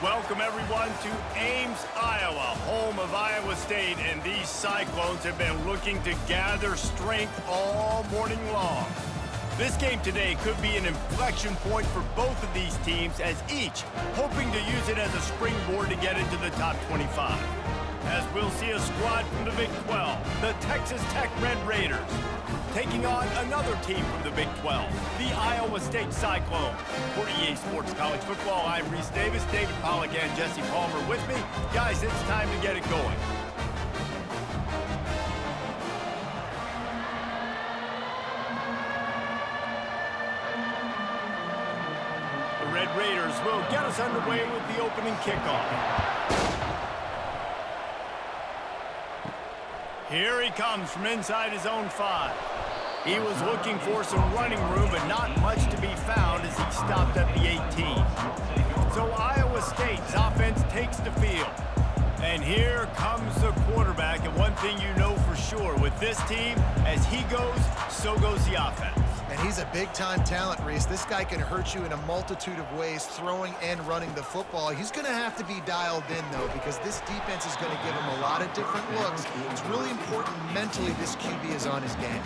Welcome, everyone, to Ames, Iowa, home of Iowa State, and these Cyclones have been looking to gather strength all morning long. This game today could be an inflection point for both of these teams, as each hoping to use it as a springboard to get into the top 25. As we'll see a squad from the Big 12, the Texas Tech Red Raiders, taking on another team from the Big 12, the Iowa State Cyclones. For EA Sports College Football, I'm Reese Davis, David Pollack, and Jesse Palmer with me. Guys, it's time to get it going. The Red Raiders will get us underway with the opening kickoff. Here he comes from inside his own 5. He was looking for some running room, but not much to be found as he stopped at the 18. So Iowa State's offense takes the field. And here comes the quarterback. And one thing you know for sure with this team, as he goes, so goes the offense. And he's a big-time talent, Reese. This guy can hurt you in a multitude of ways, throwing and running the football. He's going to have to be dialed in, though, because this defense is going to give him a lot of different looks. It's really important mentally this QB is on his game.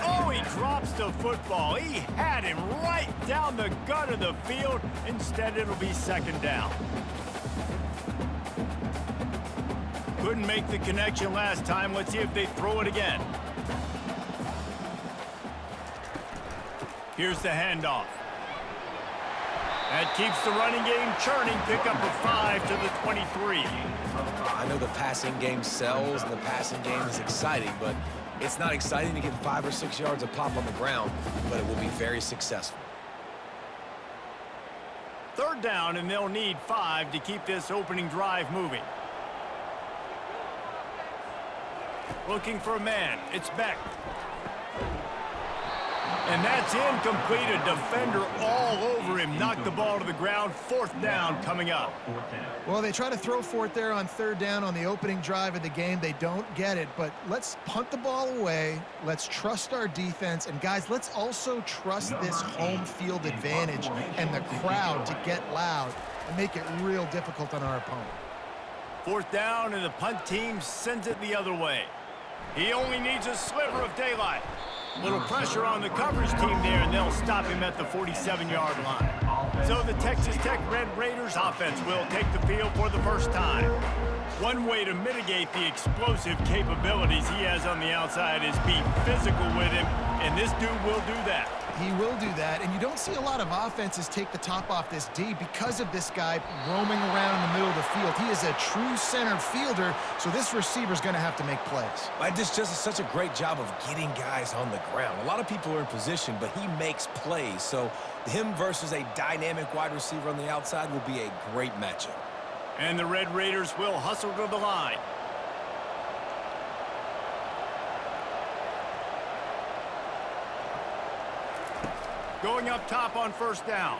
Oh, he drops the football. He had him right down the gut of the field. Instead, it'll be second down. Couldn't make the connection last time. Let's see if they throw it again. Here's the handoff. That keeps the running game churning. Pick up a 5 to the 23. I know the passing game sells and the passing game is exciting, but it's not exciting to get 5 or 6 yards of pop on the ground, but it will be very successful. Third down, and they'll need 5 to keep this opening drive moving. Looking for a man. It's Beck. And that's incomplete. A defender all over him. Knocked the ball to the ground. Fourth down coming up. Well, they try to throw for it there on third down on the opening drive of the game. They don't get it, but let's punt the ball away. Let's trust our defense. And, guys, let's also trust this home field advantage and the crowd to get loud and make it real difficult on our opponent. Fourth down, and the punt team sends it the other way. He only needs a sliver of daylight. Little pressure on the coverage team there, and they'll stop him at the 47-yard line. So the Texas Tech Red Raiders offense will take the field for the first time. One way to mitigate the explosive capabilities he has on the outside is be physical with him, and this dude will do that. He will do that, and you don't see a lot of offenses take the top off this D because of this guy roaming around in the middle of the field. He is a true center fielder, so this receiver's going to have to make plays. This just is such a great job of getting guys on the ground. A lot of people are in position, but he makes plays, so him versus a dynamic wide receiver on the outside will be a great matchup. And the Red Raiders will hustle to the line. Going up top on first down.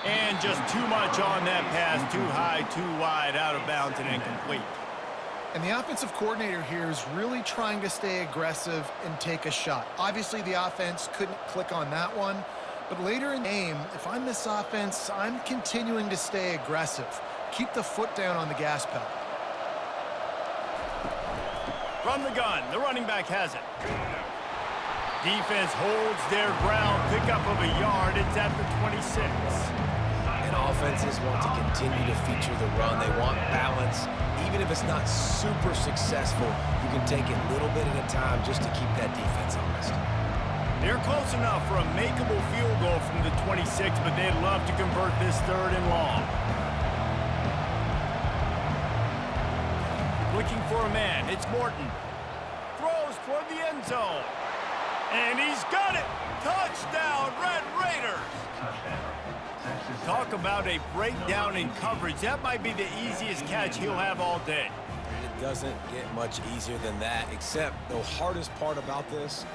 And just too much on that pass. Too high, too wide, out of bounds, and incomplete. And the offensive coordinator here is really trying to stay aggressive and take a shot. Obviously, the offense couldn't click on that one. But later in the game, if I'm this offense, I'm continuing to stay aggressive. Keep the foot down on the gas pedal. From the gun, the running back has it. Defense holds their ground, pickup of a yard. It's at the 26. And offenses want to continue to feature the run. They want balance. Even if it's not super successful, you can take it little bit at a time just to keep that defense honest. They're close enough for a makeable field goal from the 26, but they'd love to convert this third and long. Looking for a man. It's Morton. Throws toward the end zone. And he's got it! Touchdown, Red Raiders! Talk about a breakdown in coverage. That might be the easiest catch he'll have all day. It doesn't get much easier than that, except the hardest part about this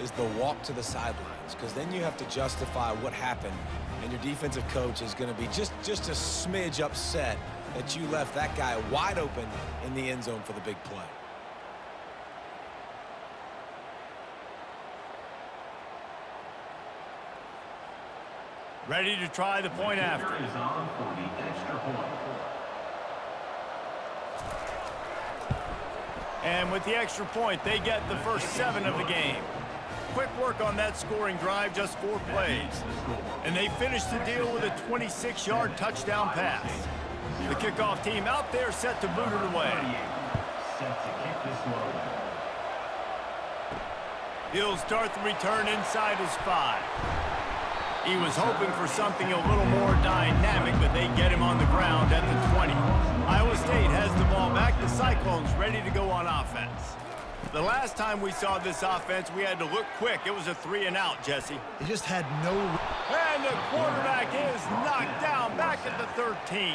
is the walk to the sidelines, because then you have to justify what happened, and your defensive coach is going to be just a smidge upset that you left that guy wide open in the end zone for the big play. Ready to try the point after. And with the extra point, they get the first 7 of the game. Quick work on that scoring drive, just 4 plays. And they finish the deal with a 26-yard touchdown pass. The kickoff team out there set to boot it away. He'll start the return inside his 5. He was hoping for something a little more dynamic, but they get him on the ground at the 20. Iowa State has the ball back. The Cyclones ready to go on offense. The last time we saw this offense, we had to look quick. It was a 3-and-out, Jesse. He just had no... And the quarterback is knocked down back at the 13.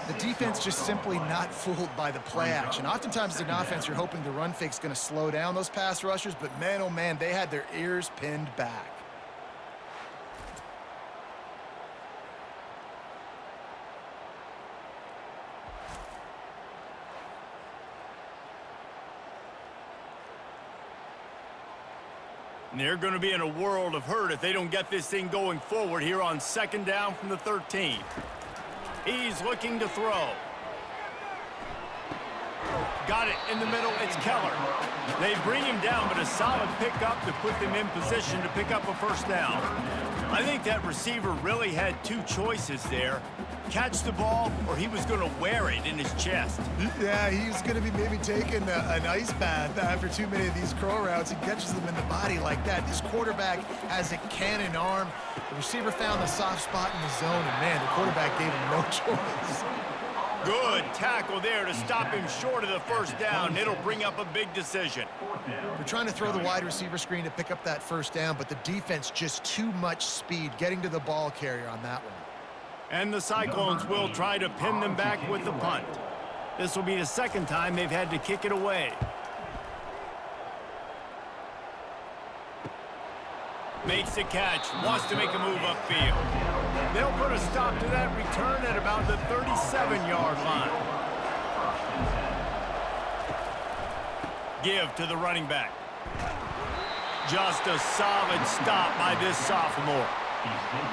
The defense just simply not fooled by the play action. Oftentimes as an offense, you're hoping the run fake's going to slow down those pass rushers, but man, oh man, they had their ears pinned back. And they're going to be in a world of hurt if they don't get this thing going forward here on 2nd down from the 13. He's looking to throw. Got it in the middle. It's Keller. They bring him down, but a solid pickup to put them in position to pick up a first down. I think that receiver really had 2 choices there. Catch the ball, or he was going to wear it in his chest. Yeah, he's going to be maybe taking an ice bath after too many of these crow routes. He catches them in the body like that. This quarterback has a cannon arm. The receiver found the soft spot in the zone, and man, the quarterback gave him no choice. Good tackle there to stop him short of the first down. It'll bring up a big decision. They're trying to throw the wide receiver screen to pick up that first down, but the defense just too much speed getting to the ball carrier on that one. And the Cyclones will try to pin them back with the punt. This will be the 2nd time they've had to kick it away. Makes the catch, wants to make a move upfield. They'll put a stop to that return at about the 37-yard line. Give to the running back. Just a solid stop by this sophomore.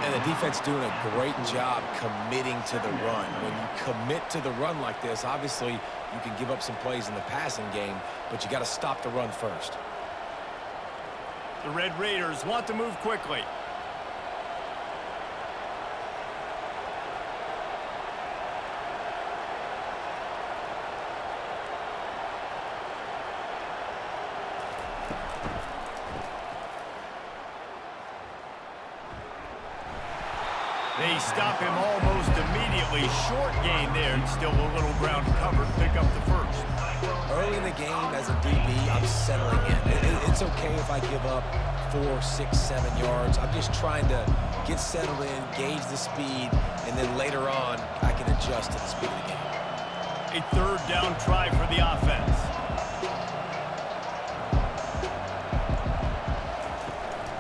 And the defense doing a great job committing to the run. When you commit to the run like this, obviously you can give up some plays in the passing game, but you got to stop the run first. The Red Raiders want to move quickly. They stop him almost immediately. Short gain there, and still a little ground covered. Pick up the first. Early in the game, as a DB, I'm settling in. It's okay if I give up 4, 6, 7 yards. I'm just trying to get settled in, gauge the speed, and then later on, I can adjust to the speed of the game. A 3rd down try for the offense.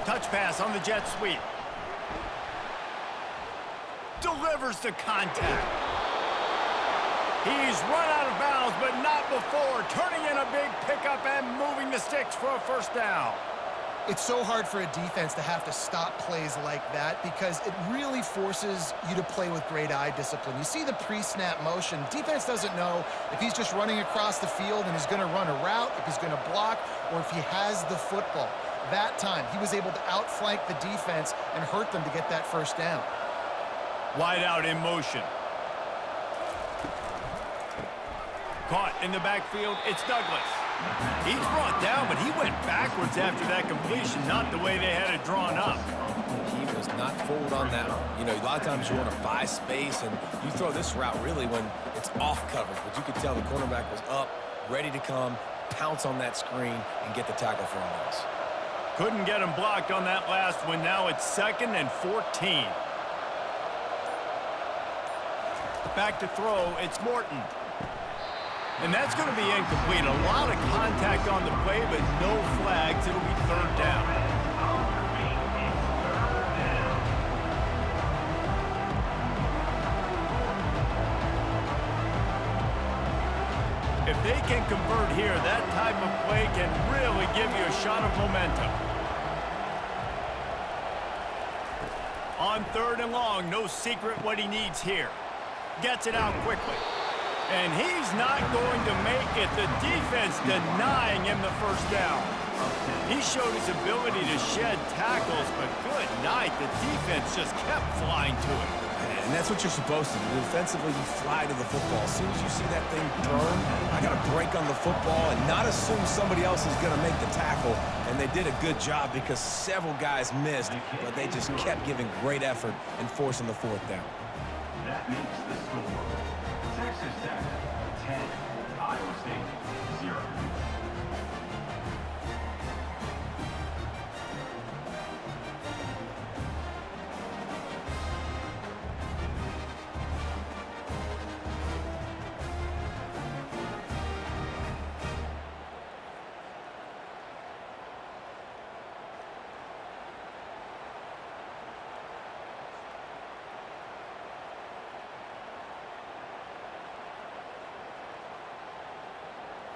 Touch pass on the jet sweep. Delivers the contact. He's run out of bounds, but not before. Turning in a big pickup and moving the sticks for a first down. It's so hard for a defense to have to stop plays like that because it really forces you to play with great eye discipline. You see the pre-snap motion. Defense doesn't know if he's just running across the field and he's going to run a route, if he's going to block, or if he has the football. That time, he was able to outflank the defense and hurt them to get that first down. Wide out in motion. Caught in the backfield, it's Douglas. He's brought down, but he went backwards after that completion, not the way they had it drawn up. He was not fooled on that one. You know, a lot of times you want to buy space, and you throw this route really when it's off coverage. But you could tell the cornerback was up, ready to come, pounce on that screen, and get the tackle for a loss. Couldn't get him blocked on that last one. Now it's 2nd and 14. Back to throw, it's Morton. And that's going to be incomplete. A lot of contact on the play, but no flags. It'll be 3rd down. If they can convert here, that type of play can really give you a shot of momentum. On 3rd and long, no secret what he needs here. Gets it out quickly. And he's not going to make it. The defense denying him the first down. He showed his ability to shed tackles, but good night. The defense just kept flying to him. And that's what you're supposed to do. Defensively, you fly to the football. As soon as you see that thing thrown, I got to break on the football and not assume somebody else is going to make the tackle. And they did a good job because several guys missed, but they just kept giving great effort and forcing the 4th down. That makes the score. Texas Tech, 10. Iowa State, 0.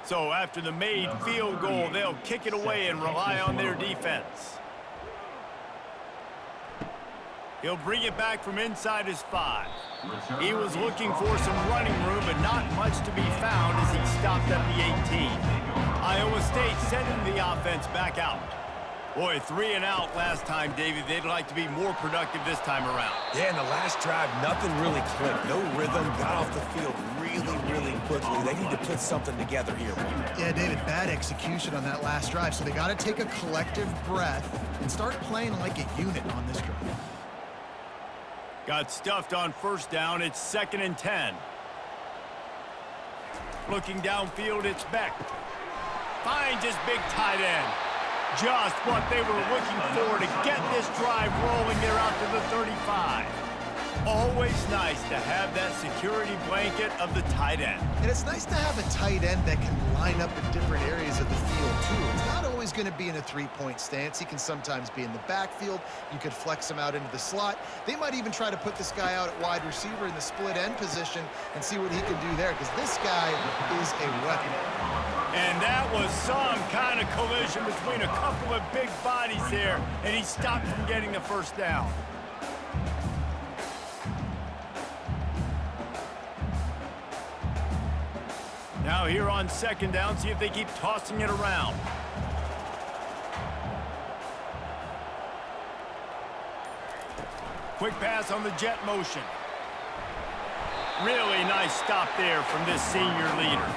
So after the made field goal, they'll kick it away and rely on their defense. He'll bring it back from inside his 5. He was looking for some running room, but not much to be found as he stopped at the 18. Iowa State sending the offense back out. Boy, 3 and out last time, David. They'd like to be more productive this time around. Yeah, in the last drive, nothing really clicked. No rhythm, got off the field really quickly. They need to put something together here. Yeah, David, bad execution on that last drive, so they got to take a collective breath and start playing like a unit on this drive. Got stuffed on 1st down. It's 2nd and 10. Looking downfield, it's Beck. Finds his big tight end. Just what they were looking for to get this drive rolling there out to the 35. Always nice to have that security blanket of the tight end. And it's nice to have a tight end that can line up in different areas of the field, too. It's not always going to be in a 3-point stance. He can sometimes be in the backfield. You could flex him out into the slot. They might even try to put this guy out at wide receiver in the split end position and see what he can do there, because this guy is a weapon. And that was some kind of collision between a couple of big bodies there, and he stopped from getting the 1st down. Now here on 2nd down, see if they keep tossing it around. Quick pass on the jet motion. Really nice stop there from this senior leader.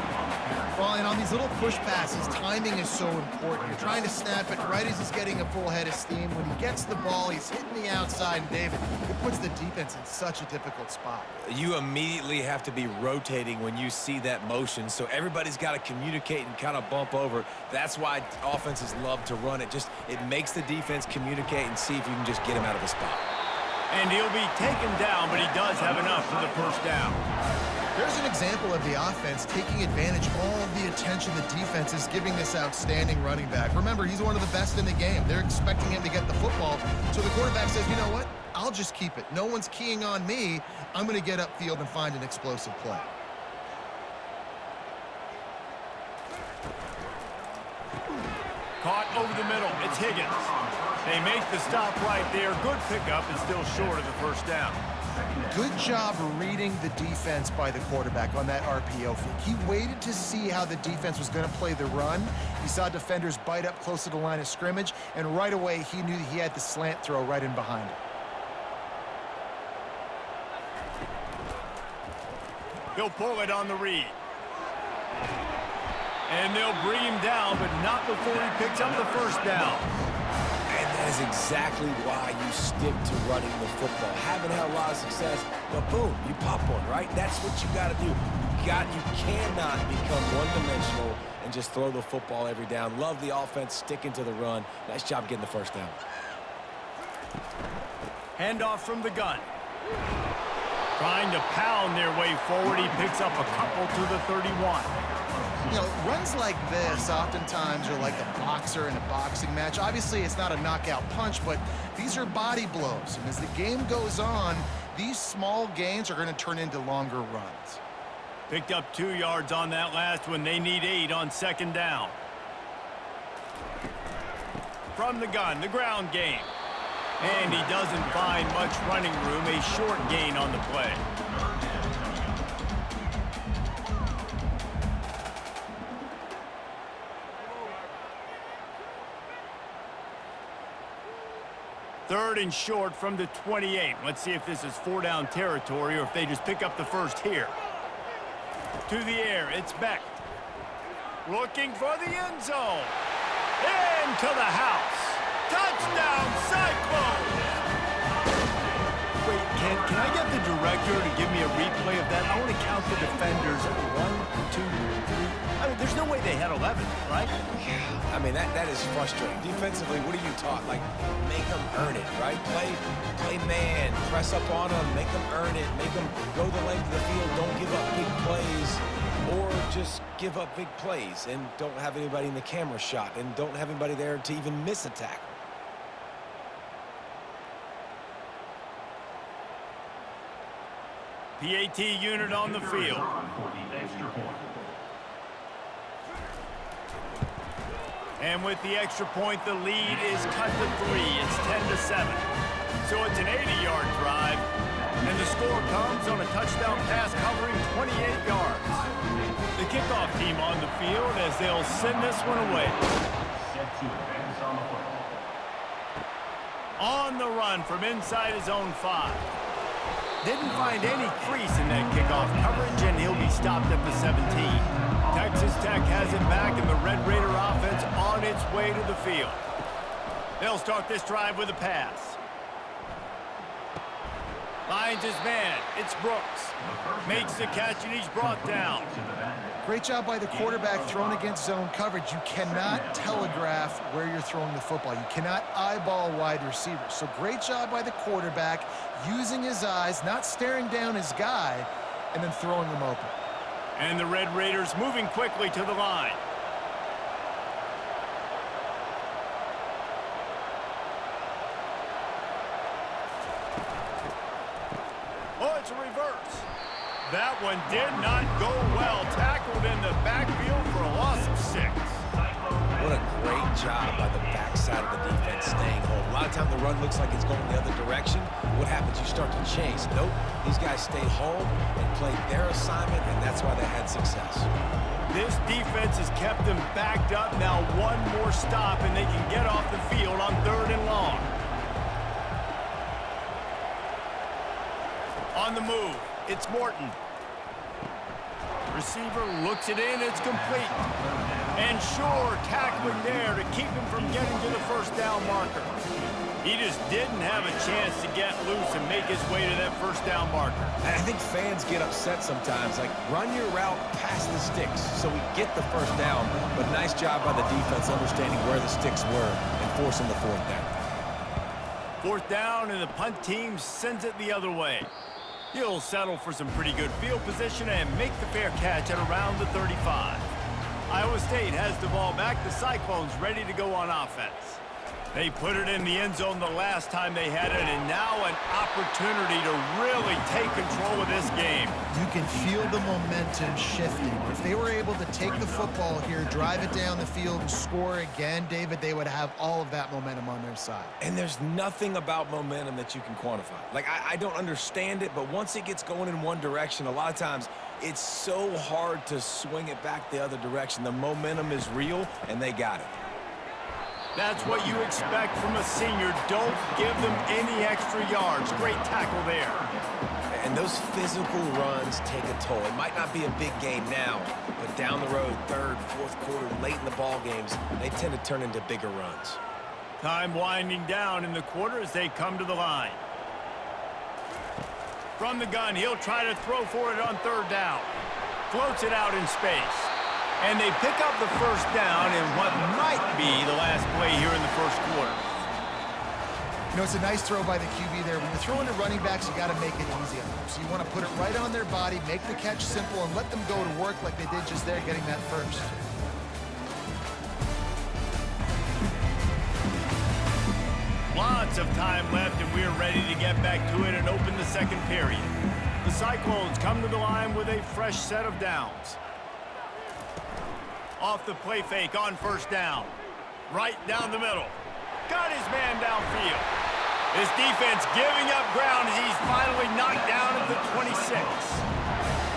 Well, and on these little push passes, timing is so important. You're trying to snap it right as he's getting a full head of steam. When he gets the ball, he's hitting the outside, and David, it puts the defense in such a difficult spot. You immediately have to be rotating when you see that motion, so everybody's got to communicate and kind of bump over. That's why offenses love to run it. It makes the defense communicate and see if you can just get him out of the spot. And he'll be taken down, but he does have enough for the 1st down. There's an example of the offense taking advantage of all of the attention the defense is giving this outstanding running back. Remember, he's one of the best in the game. They're expecting him to get the football, so the quarterback says, you know what? I'll just keep it. No one's keying on me. I'm going to get upfield and find an explosive play. Caught over the middle. It's Higgins. They make the stop right there. Good pickup and still short of the 1st down. Good job reading the defense by the quarterback on that RPO fake. He waited to see how the defense was going to play the run. He saw defenders bite up close to the line of scrimmage, and right away he knew he had the slant throw right in behind it. He'll pull it on the read. And they'll bring him down, but not before he picks up the 1st down. And that is exactly why you stick to running the football. Haven't had a lot of success, but boom, you pop one, right? That's what you got to do. You cannot become one-dimensional and just throw the football every down. Love the offense, sticking to the run. Nice job getting the 1st down. Handoff from the gun. Trying to pound their way forward. He picks up a couple to the 31. You know, runs like this oftentimes are like a boxer in a boxing match. Obviously, it's not a knockout punch, but these are body blows. And as the game goes on, these small gains are going to turn into longer runs. Picked up 2 yards on that last one. They need 8 on 2nd down. From the gun, the ground game. And he doesn't find much running room, a short gain on the play. Third and short from the 28. Let's see if this is 4-down territory or if they just pick up the first here. To the air, it's Beck. Looking for the end zone. Into the house. Touchdown, Cyclones! Wait, can I get the director to give me a replay of that? I want to count the defenders. 1, 2, 3. I mean, there's no way they had 11, right? Yeah, I mean, that is frustrating. Defensively, what are you taught? Like, make them earn it, right? Play man, press up on them, make them earn it, make them go the length of the field, don't give up big plays, or just give up big plays and don't have anybody in the camera shot and don't have anybody there to even miss a tackle. PAT unit on the field. And with the extra point, the lead is cut to 3. It's 10-7. So it's an 80-yard drive, and the score comes on a touchdown pass covering 28 yards. The kickoff team on the field as they'll send this one away. On the run from inside his own 5. Didn't find any crease in that kickoff coverage, and he'll be stopped at the 17. Texas Tech has it back, and the Red Raider offense on its way to the field. They'll start this drive with a pass. Finds his man. It's Brooks. Makes the catch, and he's brought down. Great job by the quarterback thrown against zone coverage. You cannot telegraph where you're throwing the football. You cannot eyeball wide receivers. So great job by the quarterback using his eyes, not staring down his guy, and then throwing him open. And the Red Raiders moving quickly to the line. Oh, it's a reverse. That one did not go well. Tackled in the backfield for a loss of 6. What a great job by the backside of the defense staying home. A lot of time the run looks like it's going the other direction. What happens? You start to chase. Nope. These guys stayed home and played their assignment, and that's why they had success. This defense has kept them backed up. Now one more stop, and they can get off the field on 3rd and long. On the move, it's Morton. Receiver looks it in, it's complete. And Shore tackling there to keep him from getting to the 1st down marker. He just didn't have a chance to get loose and make his way to that 1st down marker. And I think fans get upset sometimes. Like, run your route past the sticks so we get the 1st down. But nice job by the defense understanding where the sticks were and forcing the 4th down. 4th down, and the punt team sends it the other way. He'll settle for some pretty good field position and make the fair catch at around the 35. Iowa State has the ball back. The Cyclones ready to go on offense. They put it in the end zone the last time they had it, and now an opportunity to really take control of this game. You can feel the momentum shifting. If they were able to take the football here, drive it down the field, and score again, David, they would have all of that momentum on their side. And there's nothing about momentum that you can quantify. Like, I don't understand it, but once it gets going in one direction, a lot of times it's so hard to swing it back the other direction. The momentum is real, and they got it. That's what you expect from a senior. Don't give them any extra yards. Great tackle there. And those physical runs take a toll. It might not be a big game now, but down the road, 3rd, 4th quarter, late in the ball games, they tend to turn into bigger runs. Time winding down in the quarter as they come to the line. From the gun, he'll try to throw for it on 3rd down. Floats it out in space. And they pick up the 1st down in what might be the last play here in the 1st quarter. You know, it's a nice throw by the QB there. When you're throwing to running backs, you got to make it easy on them. So you want to put it right on their body, make the catch simple, and let them go to work like they did just there, getting that 1st. Lots of time left, and we're ready to get back to it and open the 2nd period. The Cyclones come to the line with a fresh set of downs. Off the play fake on 1st down. Right down the middle. Got his man downfield. This defense giving up ground as he's finally knocked down at the 26.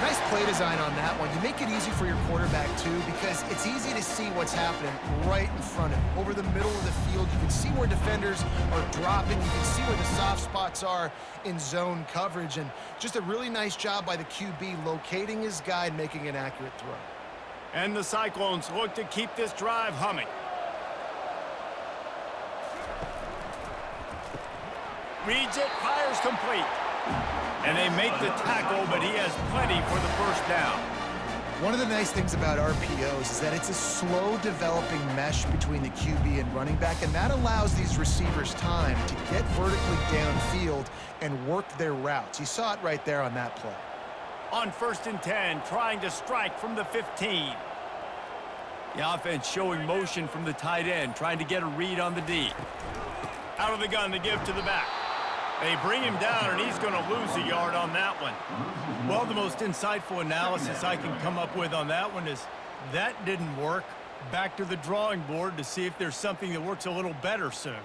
Nice play design on that one. You make it easy for your quarterback, too, because it's easy to see what's happening right in front of him. Over the middle of the field, you can see where defenders are dropping. You can see where the soft spots are in zone coverage. And just a really nice job by the QB locating his guy and making an accurate throw. And the Cyclones look to keep this drive humming. Reads it, fires complete. And they make the tackle, but he has plenty for the first down. One of the nice things about RPOs is that it's a slow developing mesh between the QB and running back, and that allows these receivers time to get vertically downfield and work their routes. You saw it right there on that play. On 1st and 10, trying to strike from the 15. The offense showing motion from the tight end, trying to get a read on the D. Out of the gun to give to the back. They bring him down, and he's going to lose a yard on that one. Well, the most insightful analysis I can come up with on that one is that didn't work. Back to the drawing board to see if there's something that works a little better soon.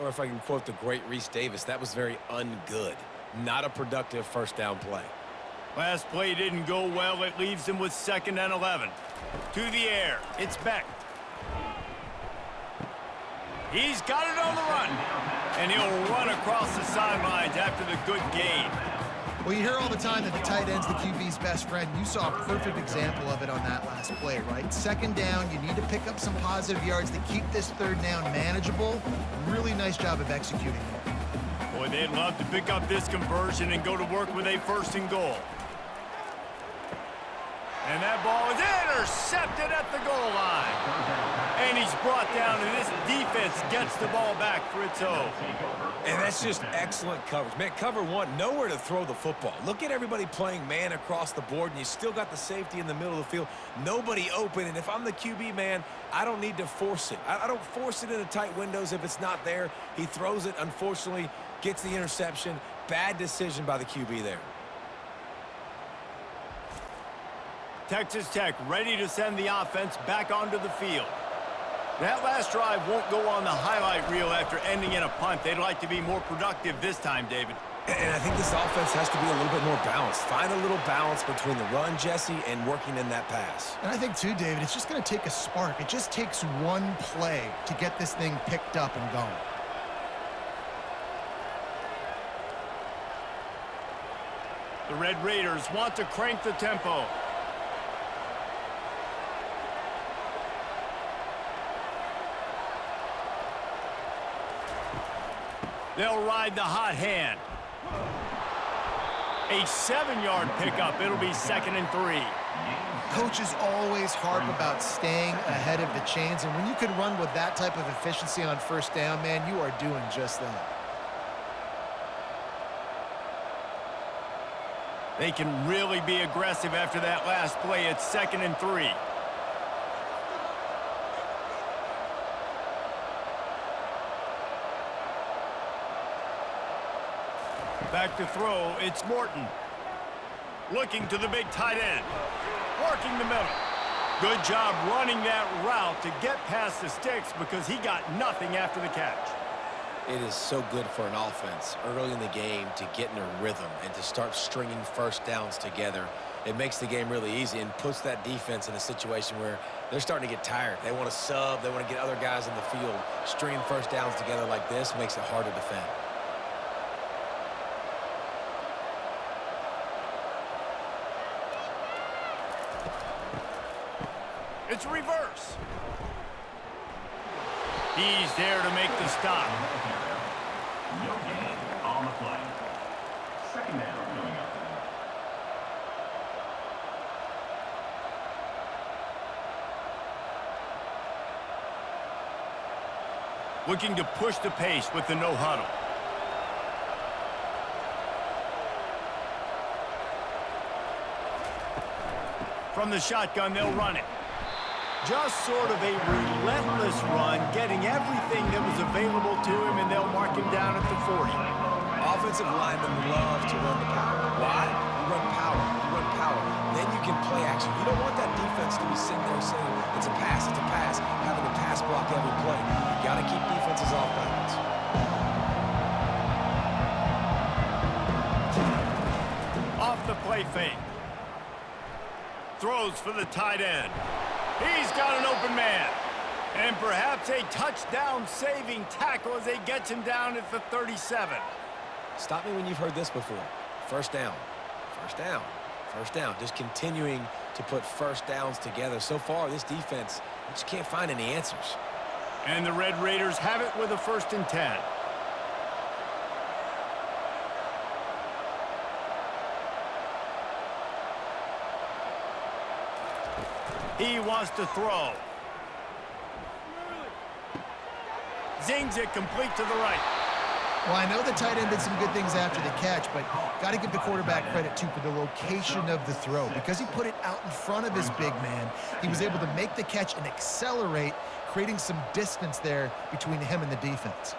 Or if I can quote the great Reese Davis, that was very ungood. Not a productive first down play. Last play didn't go well. It leaves him with 2nd and 11. To the air. It's Beck. He's got it on the run. And he'll run across the sidelines after the good gain. Well, you hear all the time that the tight end's the QB's best friend. You saw a perfect example of it on that last play, right? 2nd down, you need to pick up some positive yards to keep this 3rd down manageable. Really nice job of executing it. Boy, they'd love to pick up this conversion and go to work with a 1st and goal. And that ball is intercepted at the goal line. And he's brought down, and this defense gets the ball back for its own. And that's just excellent coverage. Man, cover one, nowhere to throw the football. Look at everybody playing man across the board, and you still got the safety in the middle of the field. Nobody open, and if I'm the QB, man, I don't need to force it. I don't force it into tight windows if it's not there. He throws it, unfortunately, gets the interception. Bad decision by the QB there. Texas Tech ready to send the offense back onto the field. That last drive won't go on the highlight reel after ending in a punt. They'd like to be more productive this time, David. And I think this offense has to be a little bit more balanced. Find a little balance between the run, Jesse, and working in that pass. And I think, too, David, it's just going to take a spark. It just takes one play to get this thing picked up and going. The Red Raiders want to crank the tempo. They'll ride the hot hand. A 7-yard pickup. It'll be 2nd and 3. Coaches always harp about staying ahead of the chains, and when you can run with that type of efficiency on 1st down, man, you are doing just that. They can really be aggressive after that last play. It's 2nd and 3. Back to throw, it's Morton. Looking to the big tight end. Working the middle. Good job running that route to get past the sticks because he got nothing after the catch. It is so good for an offense early in the game to get in a rhythm and to start stringing 1st downs together. It makes the game really easy and puts that defense in a situation where they're starting to get tired. They want to sub. They want to get other guys in the field. Stringing 1st downs together like this makes it hard to defend. It's reverse. He's there to make the stop. No gain on the play. 2nd down coming up. Looking to push the pace with the no huddle. From the shotgun, they'll run it. Just sort of a relentless run, getting everything that was available to him, and they'll mark him down at the 40. Offensive linemen love to run the power. Why? You run power. You run power. Then you can play action. You don't want that defense to be sitting there saying, it's a pass, having to pass block every play. You got to keep defenses off balance. play fake. Throws for the tight end. He's got an open man. And perhaps a touchdown-saving tackle as he gets him down at the 37. Stop me when you've heard this before. First down, first down, first down. Just continuing to put first downs together. So far, this defense just can't find any answers. And the Red Raiders have it with a 1st and 10. He wants to throw. Zings it complete to the right. Well, I know the tight end did some good things after the catch, but got to give the quarterback credit, too, for the location of the throw. Because he put it out in front of his big man, he was able to make the catch and accelerate, creating some distance there between him and the defense.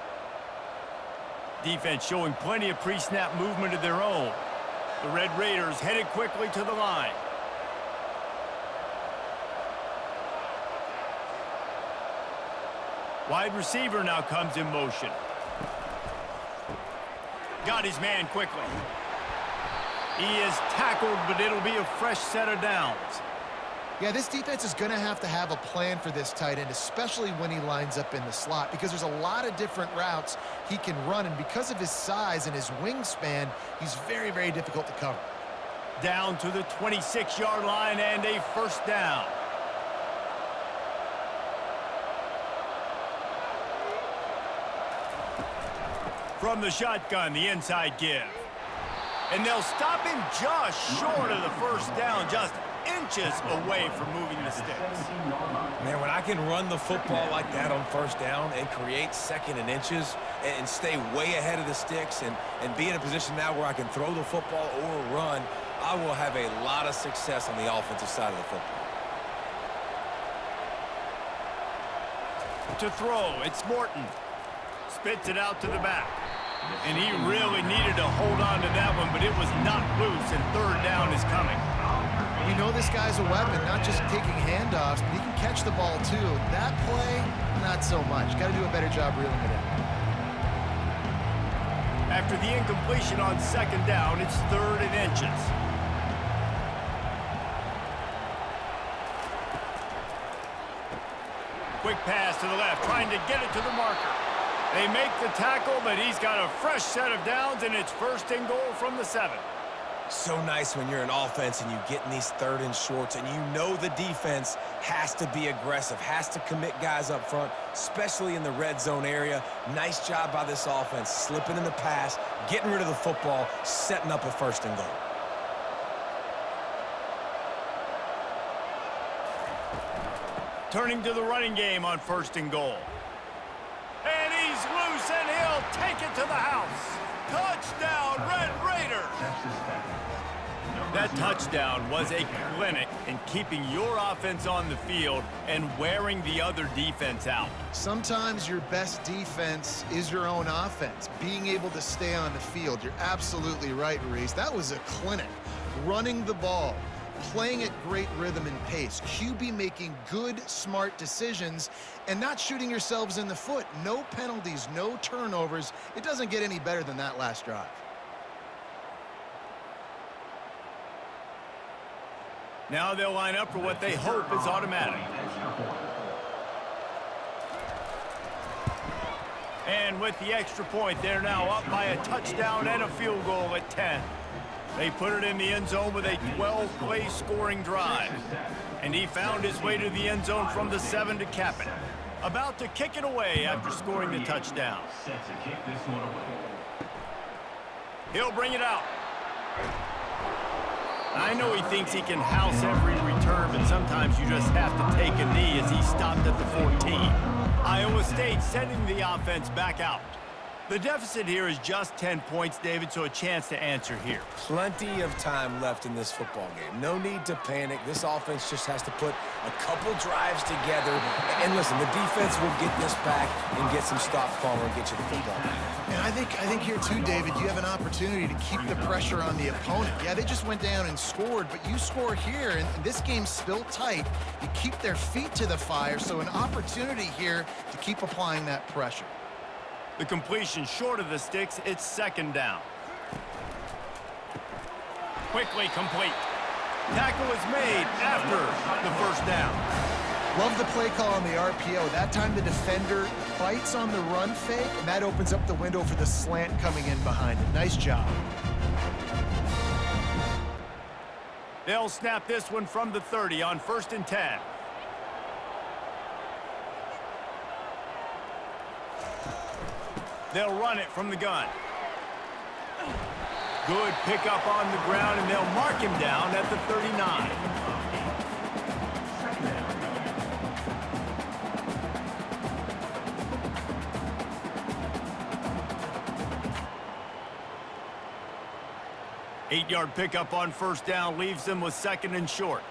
Defense showing plenty of pre-snap movement of their own. The Red Raiders headed quickly to the line. Wide receiver now comes in motion. Got his man quickly. He is tackled, but it'll be a fresh set of downs. Yeah, this defense is going to have a plan for this tight end, especially when he lines up in the slot, because there's a lot of different routes he can run, and because of his size and his wingspan, he's very, very difficult to cover. Down to the 26-yard line and a 1st down. From the shotgun, the inside give. And they'll stop him just short of the 1st down, just inches away from moving the sticks. Man, when I can run the football like that on 1st down and create 2nd and inches and stay way ahead of the sticks and be in a position now where I can throw the football or run, I will have a lot of success on the offensive side of the football. To throw, it's Morton. Spits it out to the back. And he really needed to hold on to that one, but it was not loose, and 3rd down is coming. We know this guy's a weapon, not just taking handoffs, but he can catch the ball, too. That play, not so much. Got to do a better job reeling it in. After the incompletion on 2nd down, it's 3rd and inches. Quick pass to the left, trying to get it to the marker. They make the tackle, but he's got a fresh set of downs, and it's 1st and goal from the 7. So nice when you're an offense and you get in these 3rd and shorts, and you know the defense has to be aggressive, has to commit guys up front, especially in the red zone area. Nice job by this offense, slipping in the pass, getting rid of the football, setting up a 1st and goal. Turning to the running game on 1st and goal. And he's loose, and he'll take it to the house. Touchdown, Red Raiders! That touchdown was a clinic in keeping your offense on the field and wearing the other defense out. Sometimes your best defense is your own offense, being able to stay on the field. You're absolutely right, Reese. That was a clinic. Running the ball, playing at great rhythm and pace, QB making good, smart decisions, and not shooting yourselves in the foot. No penalties, no turnovers. It doesn't get any better than that last drive. Now they'll line up for what they hope is automatic. And with the extra point, they're now up by a touchdown and a field goal at 10. They put it in the end zone with a 12-play scoring drive. And he found his way to the end zone from the 7 to cap it. About to kick it away after scoring the touchdown. He'll bring it out. I know he thinks he can house every return, but sometimes you just have to take a knee as he stopped at the 14. Iowa State sending the offense back out. The deficit here is just 10 points, David, so a chance to answer here. Plenty of time left in this football game. No need to panic. This offense just has to put a couple drives together. And listen, the defense will get this back and get some stops, Palmer, and get you the football. And I think here too, David, you have an opportunity to keep the pressure on the opponent. Yeah, they just went down and scored, but you score here, and this game's still tight. You keep their feet to the fire, so an opportunity here to keep applying that pressure. The completion short of the sticks, it's 2nd down. Quickly complete. Tackle is made after the first down. Love the play call on the RPO. That time the defender bites on the run fake, and that opens up the window for the slant coming in behind it. Nice job. They'll snap this one from the 30 on 1st and 10. They'll run it from the gun. Good pickup on the ground, and they'll mark him down at the 39. Eight-yard pickup on 1st down leaves them with 2nd and short.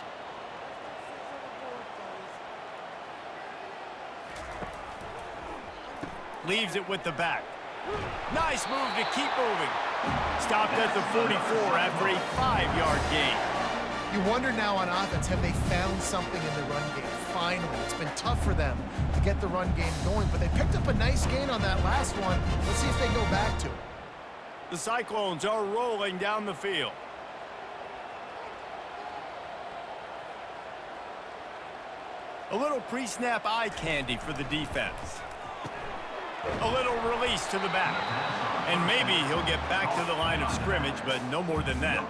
Leaves it with the back. Nice move to keep moving. Stopped at the 44 after a 5-yard gain. You wonder now on offense, have they found something in the run game? Finally, it's been tough for them to get the run game going, but they picked up a nice gain on that last one. Let's see if they go back to it. The Cyclones are rolling down the field. A little pre-snap eye candy for the defense. A little release to the back. And maybe he'll get back to the line of scrimmage, but no more than that.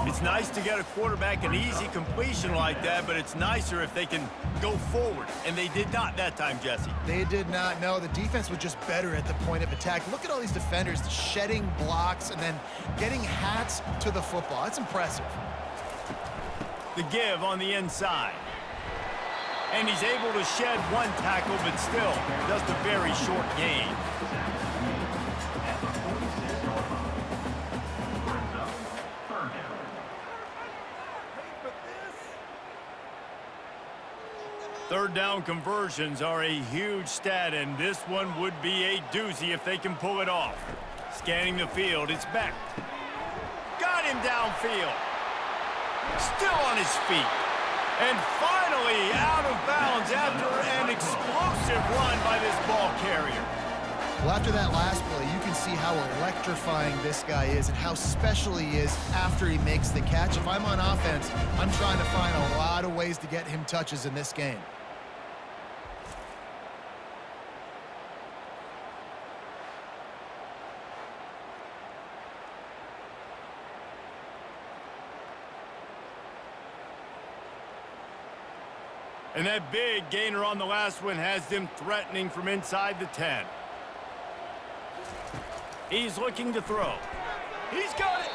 It's nice to get a quarterback an easy completion like that, but it's nicer if they can go forward. And they did not that time, Jesse. They did not. No, the defense was just better at the point of attack. Look at all these defenders shedding blocks and then getting hats to the football. That's impressive. The give on the inside. And he's able to shed one tackle, but still just a very short gain. Third down conversions are a huge stat, and this one would be a doozy if they can pull it off. Scanning the field, it's Beck. Got him downfield. Still on his feet. And finally out of bounds after an explosive run by this ball carrier. Well, after that last play, you can see how electrifying this guy is and how special he is after he makes the catch. If I'm on offense, I'm trying to find a lot of ways to get him touches in this game. And that big gainer on the last one has them threatening from inside the 10. He's looking to throw. He's got it.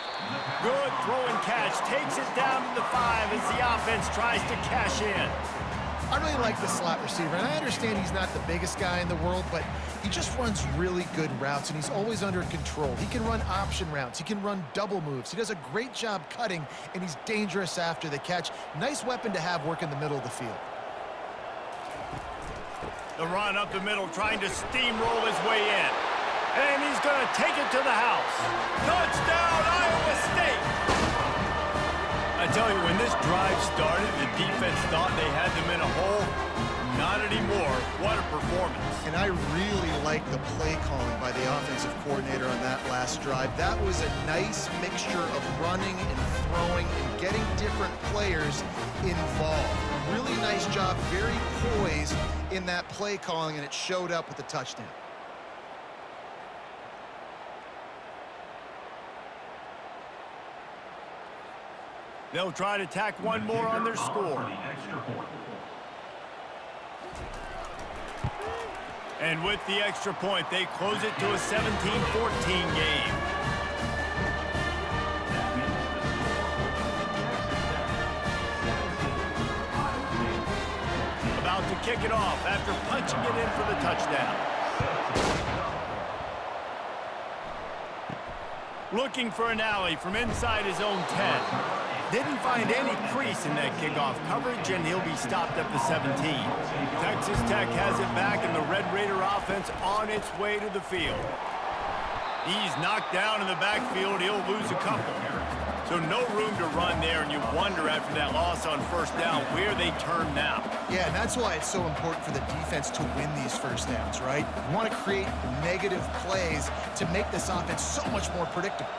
Good throw and catch. Takes it down to the 5 as the offense tries to cash in. I really like the slot receiver, and I understand he's not the biggest guy in the world, but he just runs really good routes, and he's always under control. He can run option routes. He can run double moves. He does a great job cutting, and he's dangerous after the catch. Nice weapon to have work in the middle of the field. The run up the middle, trying to steamroll his way in. And he's going to take it to the house. Touchdown, Iowa State! I tell you, when this drive started, the defense thought they had them in a hole. Not anymore. What a performance. And I really like the play calling by the offensive coordinator on that last drive. That was a nice mixture of running and throwing and getting different players involved. Really nice job, very poised in that play calling, and it showed up with the touchdown. They'll try to tack one more on their score. And with the extra point, they close it to a 17-14 game. About to kick it off after punching it in for the touchdown. Looking for an alley from inside his own 10. Didn't find any crease in that kickoff coverage, and he'll be stopped at the 17. Texas Tech has it back, and the Red Raider offense on its way to the field. He's knocked down in the backfield. He'll lose a couple. So no room to run there, and you wonder after that loss on first down where they turn now. Yeah, and that's why it's so important for the defense to win these first downs, right? You want to create negative plays to make this offense so much more predictable.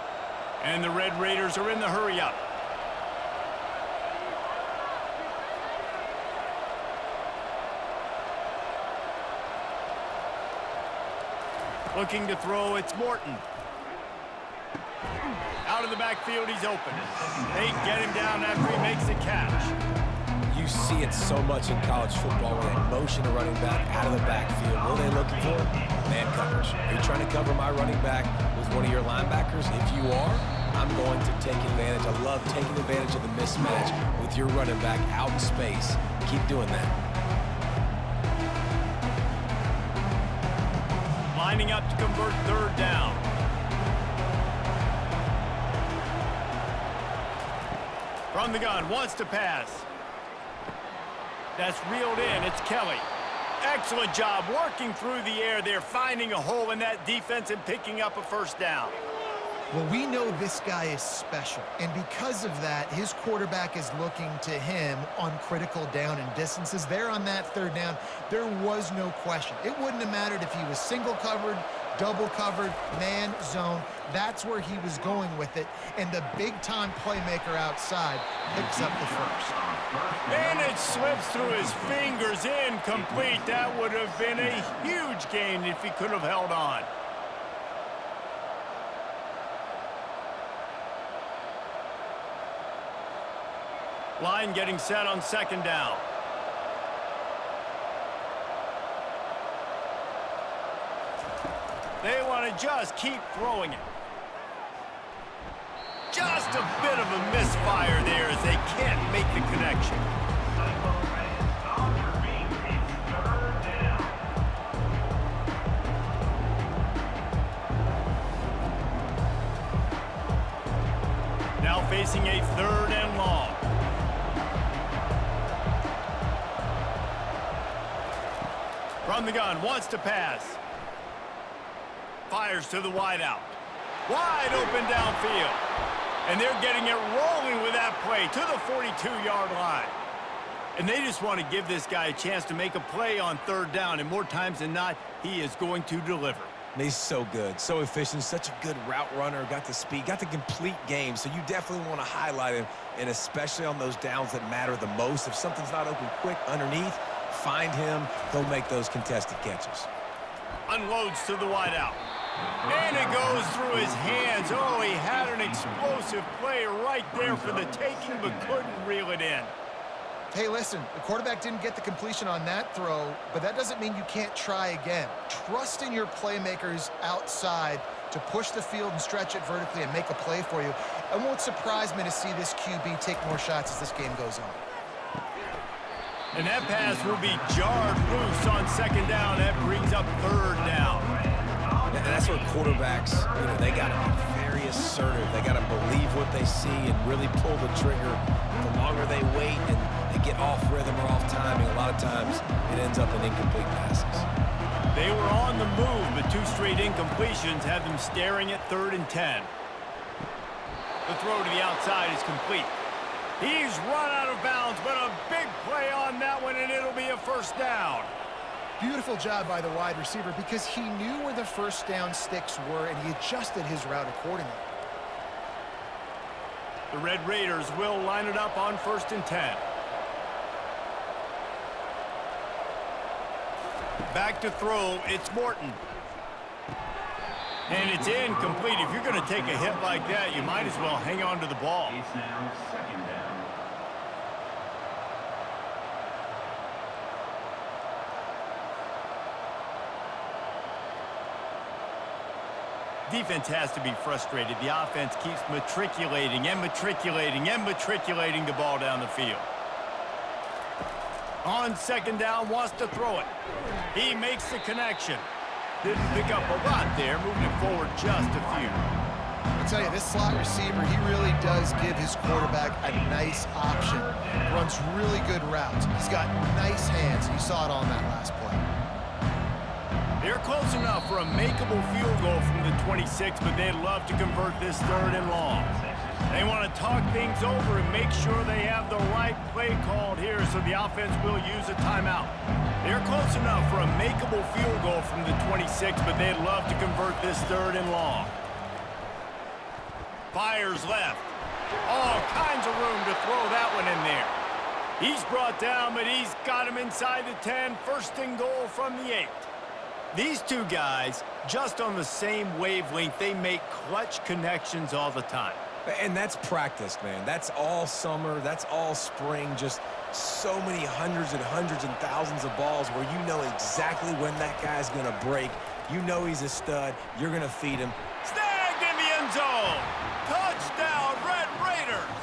And the Red Raiders are in the hurry-up. Looking to throw, it's Morton. Out of the backfield, he's open. They get him down after he makes the catch. You see it so much in college football where they motion a running back out of the backfield. What are they looking for? Man coverage. Are you trying to cover my running back with one of your linebackers? If you are, I'm going to take advantage. I love taking advantage of the mismatch with your running back out in space. Keep doing that. Lining up to convert third down. From the gun, wants to pass. That's reeled in, it's Kelly. Excellent job working through the air there, finding a hole in that defense and picking up a first down. Well, we know this guy is special, and because of that, his quarterback is looking to him on critical down and distances. There on that third down, there was no question. It wouldn't have mattered if he was single covered, double covered, man, zone. That's where he was going with it, and the big-time playmaker outside picks up the first. And it slips through his fingers, incomplete. That would have been a huge gain if he could have held on. Line getting set on second down. They want to just keep throwing it. Just a bit of a misfire there as they can't make the connection. Now facing a third and long. From the gun, wants to pass. Fires to the wideout. Wide open downfield. And they're getting it rolling with that play to the 42-yard line. And they just want to give this guy a chance to make a play on third down. And more times than not, he is going to deliver. He's so good, so efficient, such a good route runner, got the speed, got the complete game. So you definitely want to highlight him, and especially on those downs that matter the most. If something's not open quick underneath, find him, he'll make those contested catches. Unloads to the wideout. And it goes through his hands. Oh, he had an explosive play right there for the taking, but couldn't reel it in. Hey, listen, the quarterback didn't get the completion on that throw, but that doesn't mean you can't try again. Trust in your playmakers outside to push the field and stretch it vertically and make a play for you. It won't surprise me to see this QB take more shots as this game goes on. And that pass will be jarred loose on second down. That brings up third down. And that's where quarterbacks, they got to be very assertive. They got to believe what they see and really pull the trigger. The longer they wait and they get off rhythm or off timing, a lot of times it ends up in incomplete passes. They were on the move, but two straight incompletions have them staring at 3rd and 10. The throw to the outside is complete. He's run out of bounds, but a big play on that one, and it'll be a first down. Beautiful job by the wide receiver because he knew where the first down sticks were, and he adjusted his route accordingly. The Red Raiders will line it up on 1st and 10. Back to throw, it's Morton. And it's incomplete. If you're going to take a hit like that, you might as well hang on to the ball. It's now second down. Defense has to be frustrated. The offense keeps matriculating and matriculating and matriculating the ball down the field. On second down, wants to throw it. He makes the connection. Didn't pick up a lot there, moving it forward just a few. I'll tell you, this slot receiver, he really does give his quarterback a nice option. Runs really good routes. He's got nice hands. You saw it on that last play. They're close enough for a makeable field goal from the 26, but they'd love to convert this 3rd and long. They want to talk things over and make sure they have the right play called here, so the offense will use a timeout. They're close enough for a makeable field goal from the 26, but they'd love to convert this 3rd and long. Fires left. All kinds of room to throw that one in there. He's brought down, but he's got him inside the 10. First and goal from the 8. These two guys, just on the same wavelength, they make clutch connections all the time. And that's practice, man. That's all summer. That's all spring. Just so many hundreds and thousands of balls where you know exactly when that guy's going to break. You know he's a stud. You're going to feed him. Snagged in the end zone. Touchdown, Red Raiders.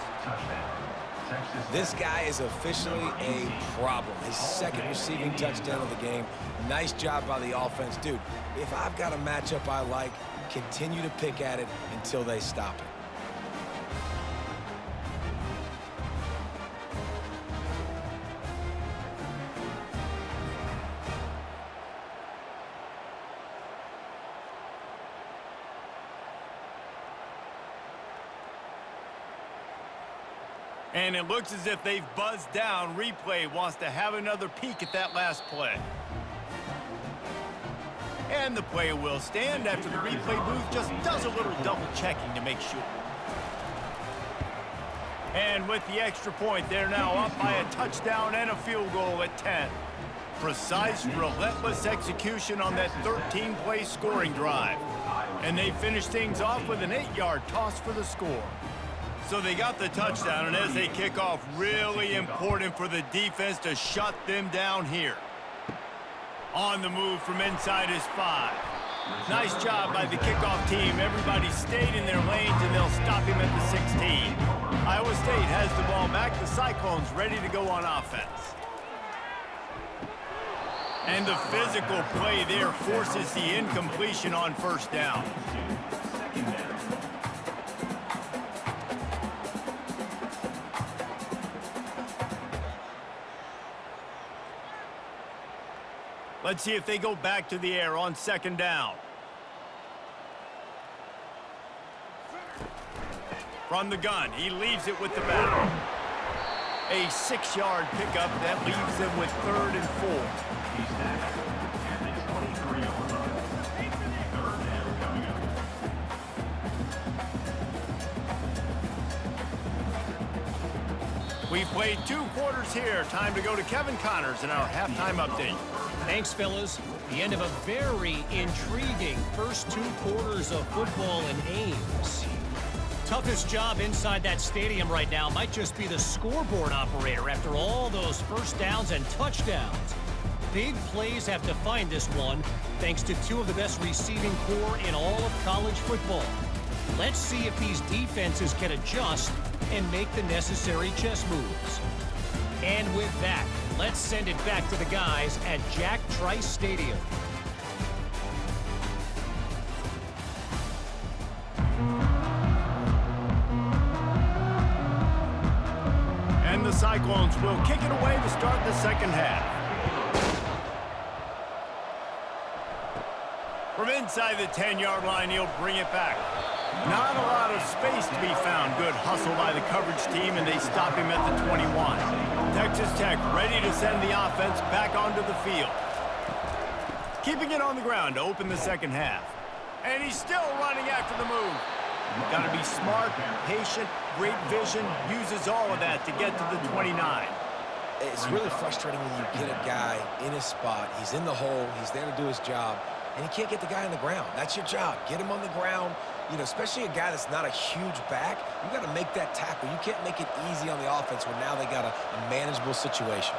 This guy is officially a problem. His second receiving touchdown of the game. Nice job by the offense. Dude, if I've got a matchup I like, continue to pick at it until they stop it. And it looks as if they've buzzed down. Replay wants to have another peek at that last play. And the play will stand after the replay booth just does a little double checking to make sure. And with the extra point, they're now up by a touchdown and a field goal at 10. Precise, relentless execution on that 13-play scoring drive. And they finish things off with an 8-yard toss for the score. So they got the touchdown, and as they kick off, really important for the defense to shut them down here. On the move from inside his 5. Nice job by the kickoff team. Everybody stayed in their lanes, and they'll stop him at the 16. Iowa State has the ball back. The Cyclones ready to go on offense. And the physical play there forces the incompletion on first down. Let's see if they go back to the air on second down. From the gun, he leaves it with the back. A 6-yard pickup that leaves them with 3rd and 4. We've played 2 quarters here. Time to go to Kevin Connors in our halftime update. Thanks, fellas. The end of a very intriguing first 2 quarters of football in Ames. Toughest job inside that stadium right now might just be the scoreboard operator after all those first downs and touchdowns. Big plays have defined this one, thanks to 2 of the best receiving corps in all of college football. Let's see if these defenses can adjust and make the necessary chess moves. And with that, let's send it back to the guys at Jack Trice Stadium. And the Cyclones will kick it away to start the second half. From inside the 10-yard line, he'll bring it back. Not a lot of space to be found. Good hustle by the coverage team, and they stop him at the 21. Texas Tech ready to send the offense back onto the field. Keeping it on the ground to open the second half. And he's still running after the move. Got to be smart, patient, great vision. Uses all of that to get to the 29. It's really frustrating when you get a guy in his spot. He's in the hole. He's there to do his job. And he can't get the guy on the ground. That's your job. Get him on the ground. You know, especially a guy that's not a huge back, you got to make that tackle. You can't make it easy on the offense when now they got a manageable situation.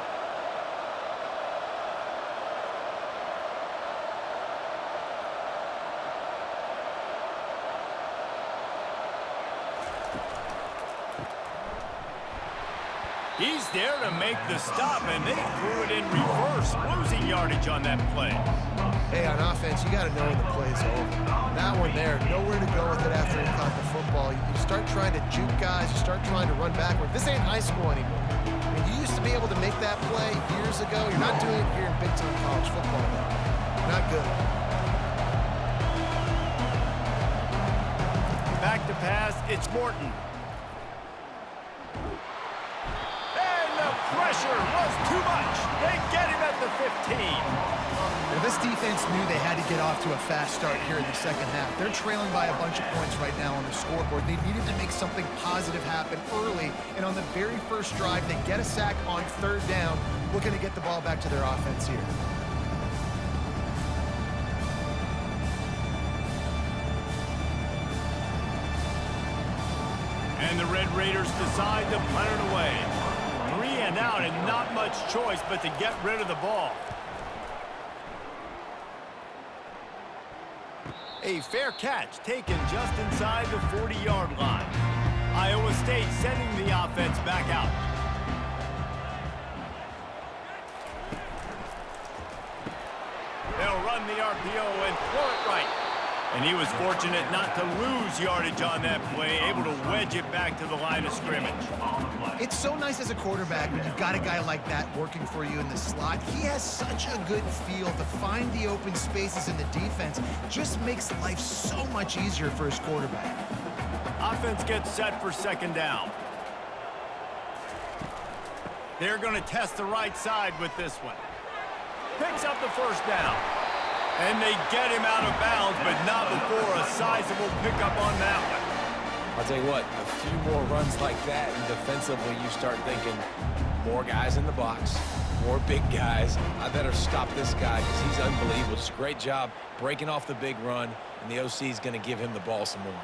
He's there to make the stop, and they threw it in reverse, losing yardage on that play. Hey, on offense, you got to know when the play's over. That one there, nowhere to go with it after he caught the football. You start trying to juke guys. You start trying to run backward. This ain't high school anymore. I mean, you used to be able to make that play years ago. You're not doing it here in big-time college football. Not good. Back to pass, it's Morton. And the pressure was too much. They get him at the 15. Well, this defense knew they had to get off to a fast start here in the second half. They're trailing by a bunch of points right now on the scoreboard. They needed to make something positive happen early, and on the very first drive, they get a sack on third down, looking to get the ball back to their offense here. And the Red Raiders decide to punt it away. 3 and out, and not much choice but to get rid of the ball. A fair catch taken just inside the 40-yard line. Iowa State sending the offense back out. They'll run the RPO and throw it right. And he was fortunate not to lose yardage on that play, able to wedge it back to the line of scrimmage. It's so nice as a quarterback when you've got a guy like that working for you in the slot. He has such a good feel to find the open spaces in the defense. Just makes life so much easier for his quarterback. Offense gets set for second down. They're going to test the right side with this one. Picks up the first down. And they get him out of bounds, but not before a sizable pickup on that one. I'll tell you what, a few more runs like that, and defensively you start thinking, more guys in the box, more big guys. I better stop this guy because he's unbelievable. Just a great job breaking off the big run, and the OC is going to give him the ball some more.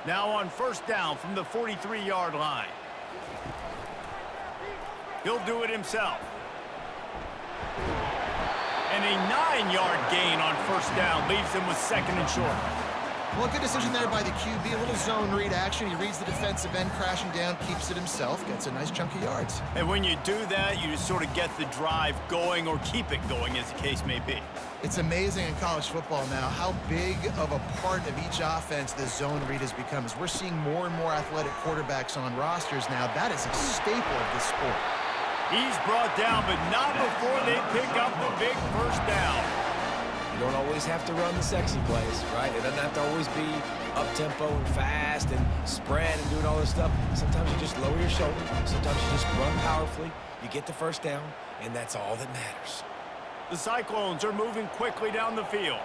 Now on first down from the 43-yard line. He'll do it himself. And a 9-yard gain on first down leaves them with second and short. Well, good decision there by the QB. A little zone read action. He reads the defensive end crashing down, keeps it himself, gets a nice chunk of yards. And when you do that, you just sort of get the drive going or keep it going, as the case may be. It's amazing in college football now how big of a part of each offense the zone read has become. As we're seeing more and more athletic quarterbacks on rosters now, that is a staple of this sport. He's brought down, but not before they pick up the big first down. You don't always have to run the sexy plays, right? It doesn't have to always be up-tempo and fast and spread and doing all this stuff. Sometimes you just lower your shoulder. Sometimes you just run powerfully. You get the first down, and that's all that matters. The Cyclones are moving quickly down the field.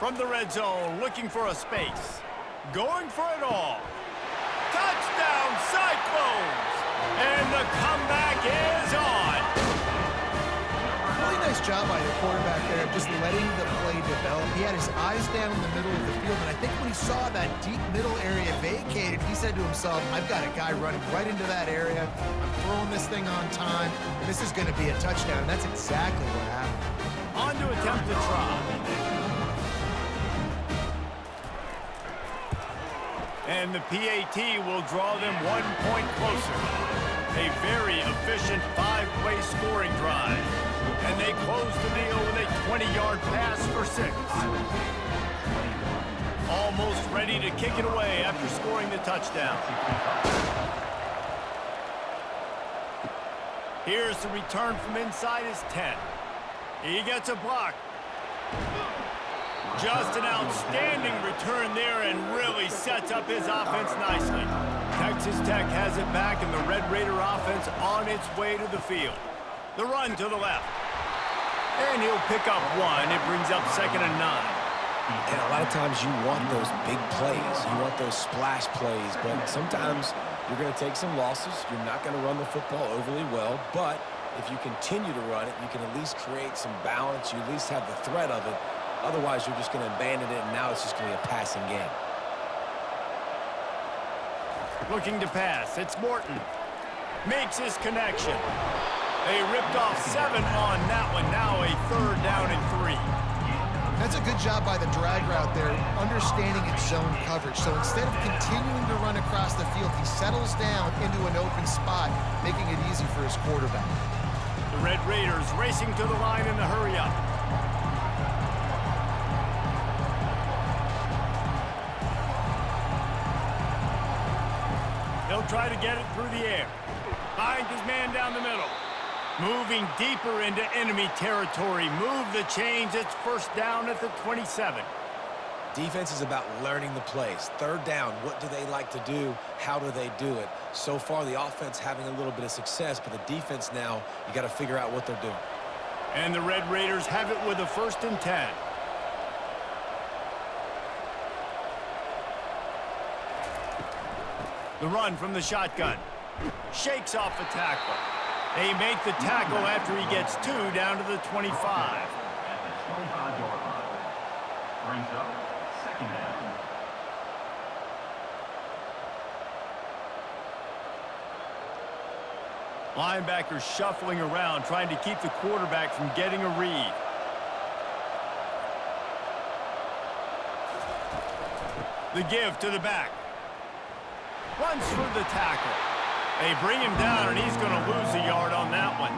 From the red zone, looking for a space. Going for it all. Touchdown, Cyclones! And the comeback is on. Really nice job by the quarterback there, just letting the play develop. He had his eyes down in the middle of the field, and I think when he saw that deep middle area vacated, he said to himself, I've got a guy running right into that area. I'm throwing this thing on time, and this is going to be a touchdown, and that's exactly what happened. On to attempt the try. And the PAT will draw them 1 point closer. A very efficient 5-play scoring drive. And they close the deal with a 20-yard pass for 6. Almost ready to kick it away after scoring the touchdown. Here's the return from inside his 10. He gets a block. Just an outstanding return there and really sets up his offense nicely. Texas Tech has it back and the Red Raider offense on its way to the field. The run to the left. And he'll pick up 1. It brings up 2nd and 9. And a lot of times you want those big plays. You want those splash plays. But sometimes you're going to take some losses. You're not going to run the football overly well. But if you continue to run it, you can at least create some balance. You at least have the threat of it. Otherwise, you're just going to abandon it, and now it's just going to be a passing game. Looking to pass. It's Morton. Makes his connection. They ripped off 7 on that one. Now a 3rd down and 3. That's a good job by the drag route there, understanding its zone coverage. So instead of continuing to run across the field, he settles down into an open spot, making it easy for his quarterback. The Red Raiders racing to the line in the hurry-up. He'll try to get it through the air. Finds his man down the middle. Moving deeper into enemy territory. Move the chains. It's first down at the 27. Defense is about learning the plays. Third down, what do they like to do? How do they do it? So far, the offense having a little bit of success, but the defense now, you got to figure out what they're doing. And the Red Raiders have it with a 1st and 10. The run from the shotgun. Shakes off a tackle. They make the tackle after he gets 2 down to the 25. At the 25-yard line. Brings up 2nd down. Linebackers shuffling around, trying to keep the quarterback from getting a read. The give to the back. Runs through the tackle. They bring him down, and he's going to lose a yard on that one.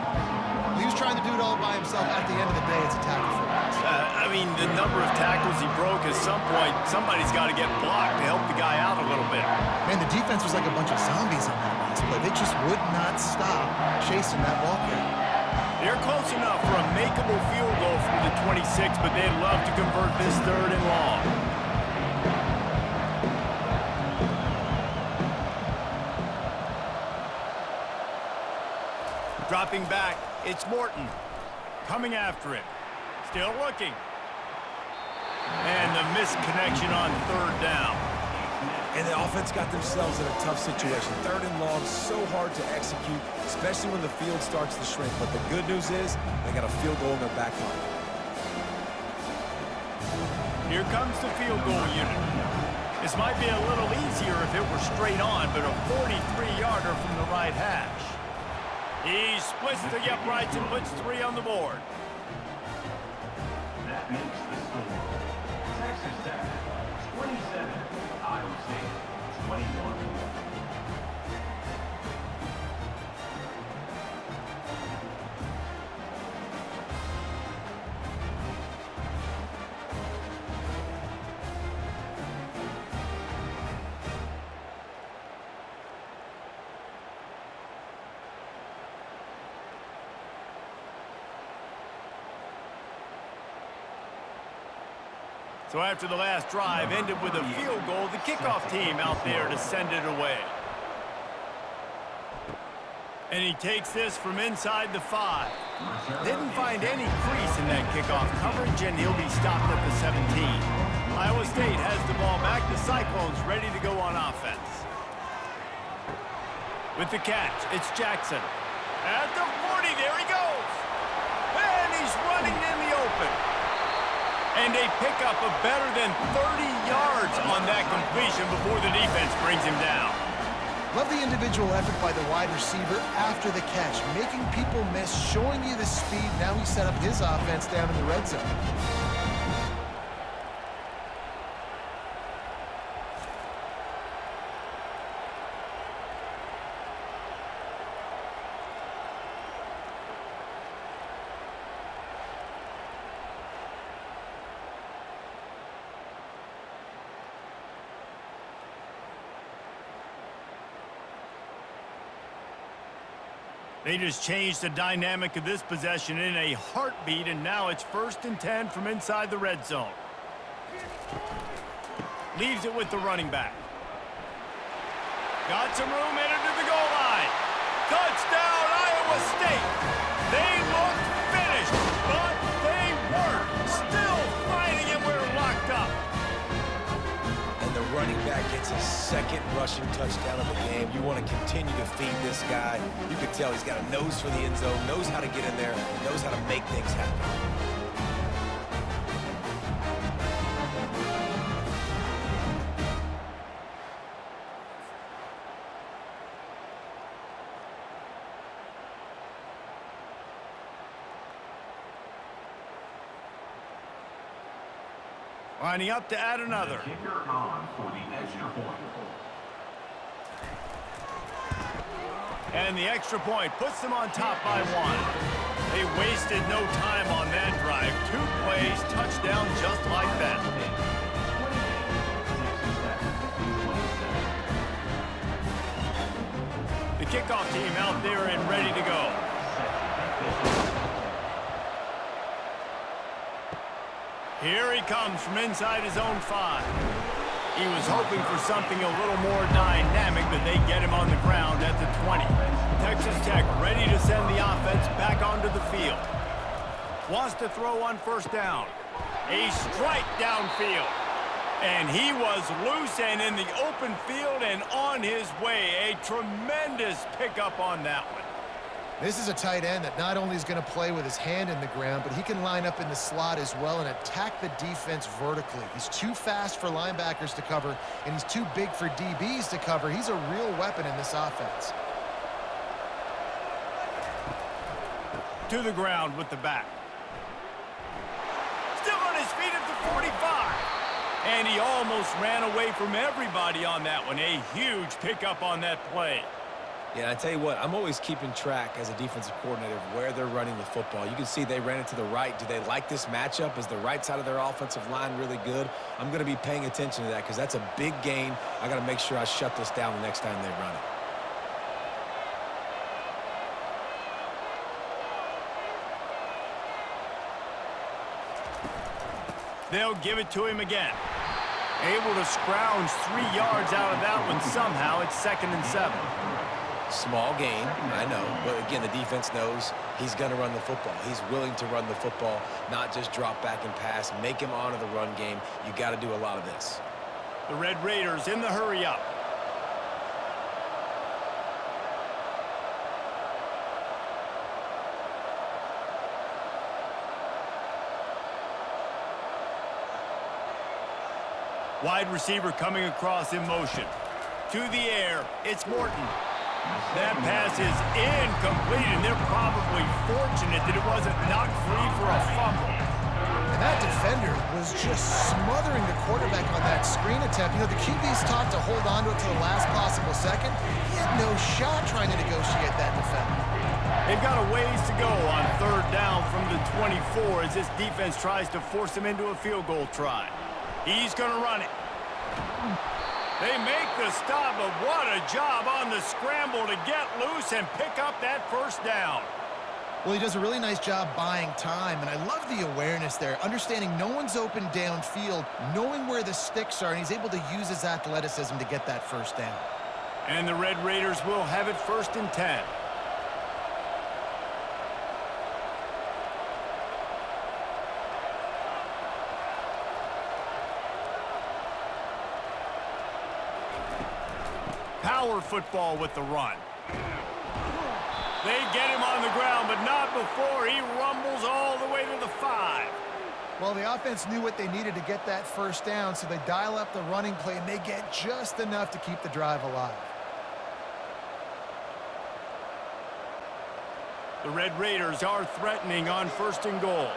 He was trying to do it all by himself. At the end of the day, it's a tackle for loss. I mean, the number of tackles he broke, at some point, somebody's got to get blocked to help the guy out a little bit. Man, the defense was like a bunch of zombies on that last play. They just would not stop chasing that ball carrier. They're close enough for a makeable field goal from the 26, but they'd love to convert this 3rd and long. Dropping back, it's Morton. Coming after him. Still looking. And the misconnection on 3rd down. And the offense got themselves in a tough situation. 3rd and long, so hard to execute, especially when the field starts to shrink. But the good news is they got a field goal in their back pocket. Here comes the field goal unit. This might be a little easier if it were straight on, but a 43-yarder from the right hash. He splits the uprights and puts 3 on the board. That makes the score. Texas Tech 27, Iowa State 21. So after the last drive ended with a field goal, the kickoff team out there to send it away. And he takes this from inside the 5. Didn't find any crease in that kickoff coverage, and he'll be stopped at the 17. Iowa State has the ball back. The Cyclones ready to go on offense. With the catch, it's Jackson. At the 40, there he goes. And he's running in the open. And they pick up a better than 30 yards on that completion before the defense brings him down. Love the individual effort by the wide receiver after the catch, making people miss, showing you the speed. Now he set up his offense down in the red zone. They just changed the dynamic of this possession in a heartbeat, and now it's 1st and 10 from inside the red zone. Leaves it with the running back. Got some room, headed to the goal line. Touchdown, Iowa State. They looked finished, but they weren't. Still fighting, and we're locked up. And the running back gets his 2nd rushing touchdown of the game. You want to continue to feed this guy. You can tell he's got a nose for the end zone, knows how to get in there, knows how to make things happen. Lining up to add another. Kicker on for the extra point. And the extra point puts them on top by 1. They wasted no time on that drive. 2 plays, touchdown just like that. The kickoff team out there and ready to go. Here he comes from inside his own 5. He was hoping for something a little more dynamic, but they get him on the ground at the 20. Texas Tech ready to send the offense back onto the field. Wants to throw on first down. A strike downfield. And he was loose and in the open field and on his way. A tremendous pickup on that one. This is a tight end that not only is going to play with his hand in the ground, but he can line up in the slot as well and attack the defense vertically. He's too fast for linebackers to cover, and he's too big for DBs to cover. He's a real weapon in this offense. To the ground with the back. Still on his feet at the 45. And he almost ran away from everybody on that one. A huge pickup on that play. Yeah, I tell you what, I'm always keeping track as a defensive coordinator of where they're running the football. You can see they ran it to the right. Do they like this matchup? Is the right side of their offensive line really good? I'm going to be paying attention to that because that's a big gain. I got to make sure I shut this down the next time they run it. They'll give it to him again. Able to scrounge 3 yards out of that one somehow. It's 2nd and 7. Small gain, I know, but again, the defense knows he's going to run the football. He's willing to run the football, not just drop back and pass, make him honor the run game. You got to do a lot of this. The Red Raiders in the hurry up. Wide receiver coming across in motion. To the air, it's Morton. That pass is incomplete, and they're probably fortunate that it wasn't knocked free for a fumble. And that defender was just smothering the quarterback on that screen attempt. You know, the QB's taught to hold on to it to the last possible second. He had no shot trying to negotiate that defender. They've got a ways to go on 3rd down from the 24 as this defense tries to force him into a field goal try. He's going to run it. They make the stop, but what a job on the scramble to get loose and pick up that first down. Well, he does a really nice job buying time, and I love the awareness there, understanding no one's open downfield, knowing where the sticks are, and he's able to use his athleticism to get that first down. And the Red Raiders will have it 1st and 10. Power football with the run. They get him on the ground, but not before he rumbles all the way to the 5. Well, the offense knew what they needed to get that first down, so they dial up the running play, and they get just enough to keep the drive alive. The Red Raiders are threatening on 1st and goal.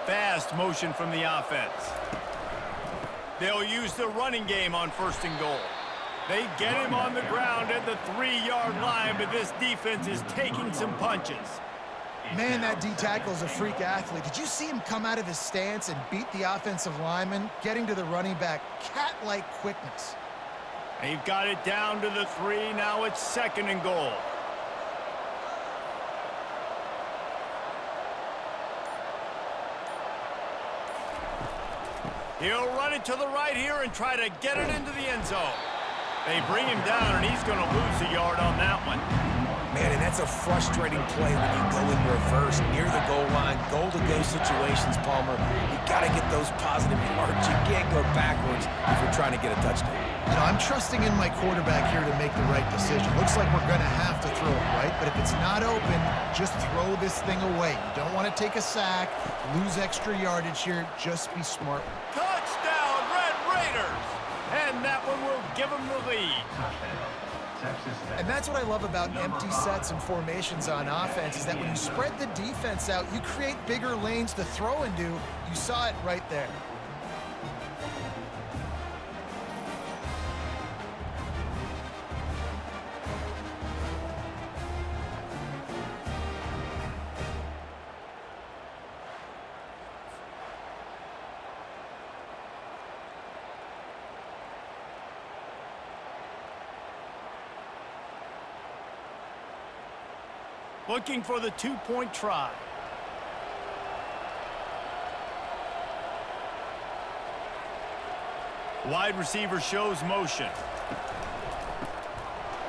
Fast motion from the offense. They'll use the running game on 1st and goal. They get him on the ground at the 3-yard line, but this defense is taking some punches. Man, that D-tackle is a freak athlete. Did you see him come out of his stance and beat the offensive lineman, getting to the running back? Cat-like quickness. They've got it down to the 3. Now it's 2nd and goal. He'll run it to the right here and try to get it into the end zone. They bring him down, and he's going to lose a yard on that one. Man, and that's a frustrating play when you go in reverse near the goal line. Goal-to-go situations, Palmer. You got to get those positive yards. You can't go backwards if you're trying to get a touchdown. You know, I'm trusting in my quarterback here to make the right decision. Looks like we're going to have to throw it, right? But if it's not open, just throw this thing away. You don't want to take a sack, lose extra yardage here. Just be smart. Touchdown, Red Raiders! And that one will give them the lead. And that's what I love about empty sets and formations on offense, is that when you spread the defense out, you create bigger lanes to throw into. You saw it right there. looking for the two-point try. Wide receiver shows motion.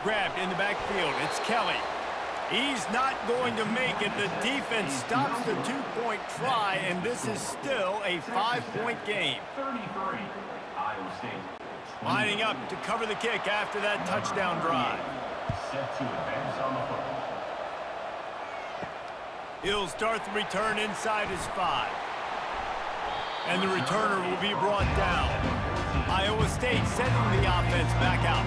Grabbed in the backfield. It's Kelly. He's not going to make it. The defense stops the two-point try, and this is still a 5-point game. 33, Iowa State. Lining up to cover the kick after that touchdown drive. Set to advance on the football. He'll start the return inside his 5. And the returner will be brought down. Iowa State sending the offense back out.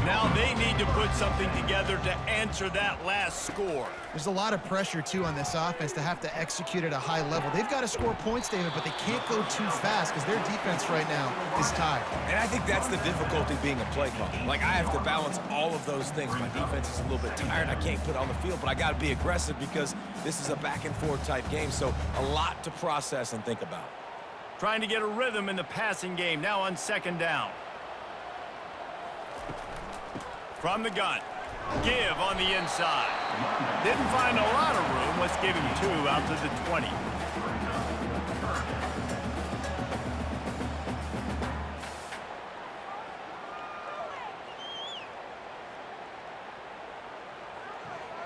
Now they need to put something together to answer that last score. There's a lot of pressure, too, on this offense to have to execute at a high level. They've got to score points, David, but they can't go too fast because their defense right now is tired. And I think that's the difficulty being a play caller. Like, I have to balance all of those things. My defense is a little bit tired. I can't put it on the field, but I got to be aggressive because this is a back-and-forth type game, so a lot to process and think about. Trying to get a rhythm in the passing game, now on second down. From the gun. Give on the inside. Didn't find a lot of room. Let's give him 2 out to the 20.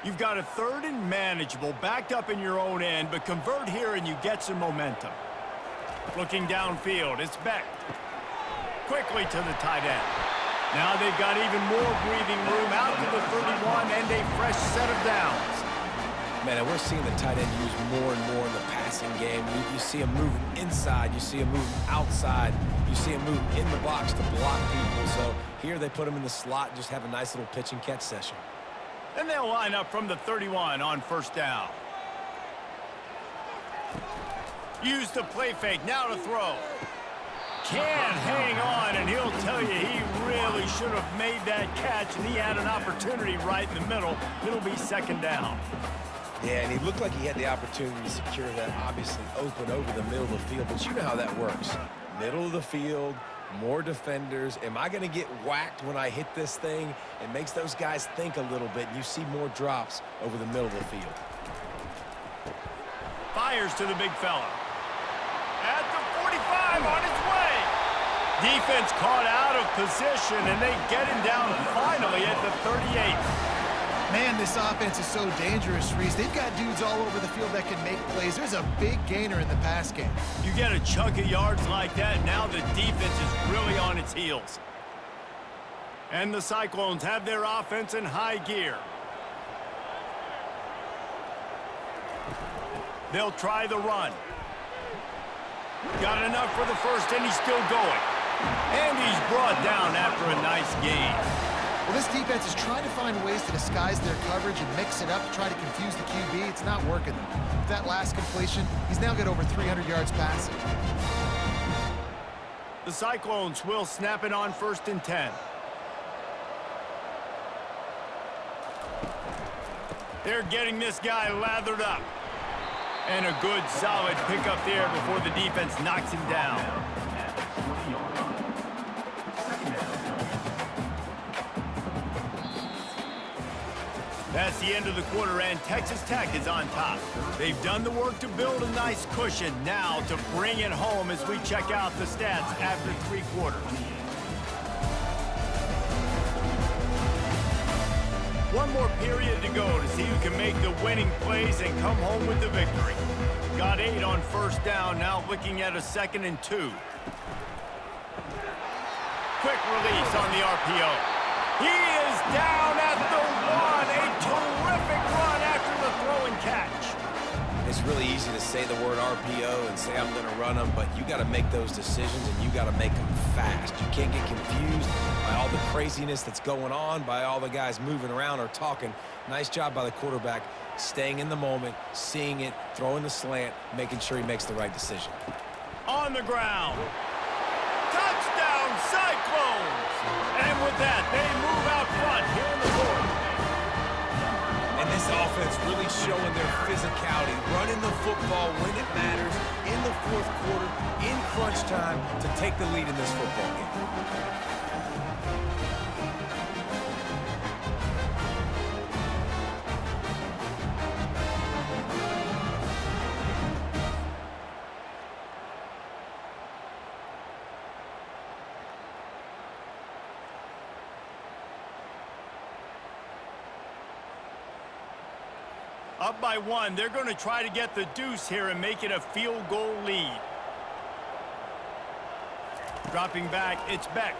You've got a 3rd and manageable, backed up in your own end, but convert here and you get some momentum. Looking downfield, it's Beck. Quickly to the tight end. Now they've got even more breathing room out to the 31 and a fresh set of downs. Man, and we're seeing the tight end used more and more in the passing game. You see him moving inside. You see him moving outside. You see him moving in the box to block people. So here they put him in the slot and just have a nice little pitch and catch session. And they'll line up from the 31 on first down. Use the play fake. Now to throw. Can't hang on, and he'll tell you he really should have made that catch, and he had an opportunity right in the middle. It'll be second down. Yeah, and he looked like he had the opportunity to secure that, obviously open over the middle of the field, but you know how that works. Middle of the field, more defenders. Am I going to get whacked when I hit this thing? It makes those guys think a little bit, and you see more drops over the middle of the field. Fires to the big fella. At the 45 on his way. Defense caught out of position, and they get him down finally at the 38. Man, this offense is so dangerous, Reese. They've got dudes all over the field that can make plays. There's a big gainer in the pass game. You get a chunk of yards like that, now the defense is really on its heels. And the Cyclones have their offense in high gear. They'll try the run. Got enough for the first, and he's still going. And he's brought down after a nice gain. Well, this defense is trying to find ways to disguise their coverage and mix it up to try to confuse the QB. It's not working. With that last completion, he's now got over 300 yards passing. The Cyclones will snap it on 1st and 10. They're getting this guy lathered up. And a good, solid pickup there before the defense knocks him down. That's the end of the quarter, and Texas Tech is on top. They've done the work to build a nice cushion. Now to bring it home as we check out the stats after 3 quarters. One more period to go to see who can make the winning plays and come home with the victory. Got 8 on first down, now looking at a 2nd and 2. Quick release on the RPO. He is down at the 1. A terrific run after the throw and catch. It's really easy to say the word RPO and say I'm going to run them, but you got to make those decisions and you got to make them fast. You can't get confused by all the craziness that's going on, by all the guys moving around or talking. Nice job by the quarterback, staying in the moment, seeing it, throwing the slant, making sure he makes the right decision. On the ground. Touchdown, Cyclones! And with that, they move out front here in the fourth. And this offense really showing their physicality, running the football when it matters, in the 4th quarter, in crunch time, to take the lead in this football game. Up by 1, they're going to try to get the deuce here and make it a field goal lead. Dropping back, it's Beck.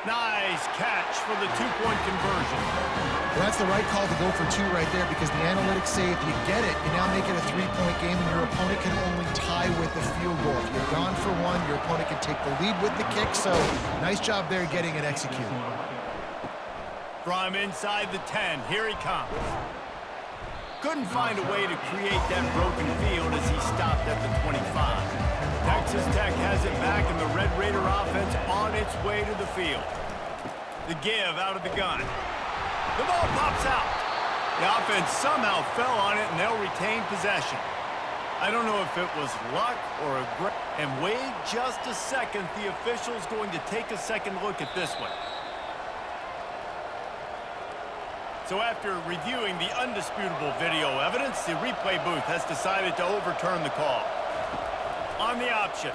Nice catch for the two-point conversion. Well, that's the right call to go for 2 right there because the analytics say if you get it, you now make it a 3-point game and your opponent can only tie with the field goal. If you're gone for 1, your opponent can take the lead with the kick, so nice job there getting it executed. From inside the 10, here he comes. Couldn't find a way to create that broken field as he stopped at the 25. Texas Tech has it back, and the Red Raider offense on its way to the field. The give out of the gun. The ball pops out. The offense somehow fell on it, and they'll retain possession. I don't know if it was luck or a great... And wait just a second. The official's going to take a second look at this one. So after reviewing the undisputable video evidence, the replay booth has decided to overturn the call. On the option.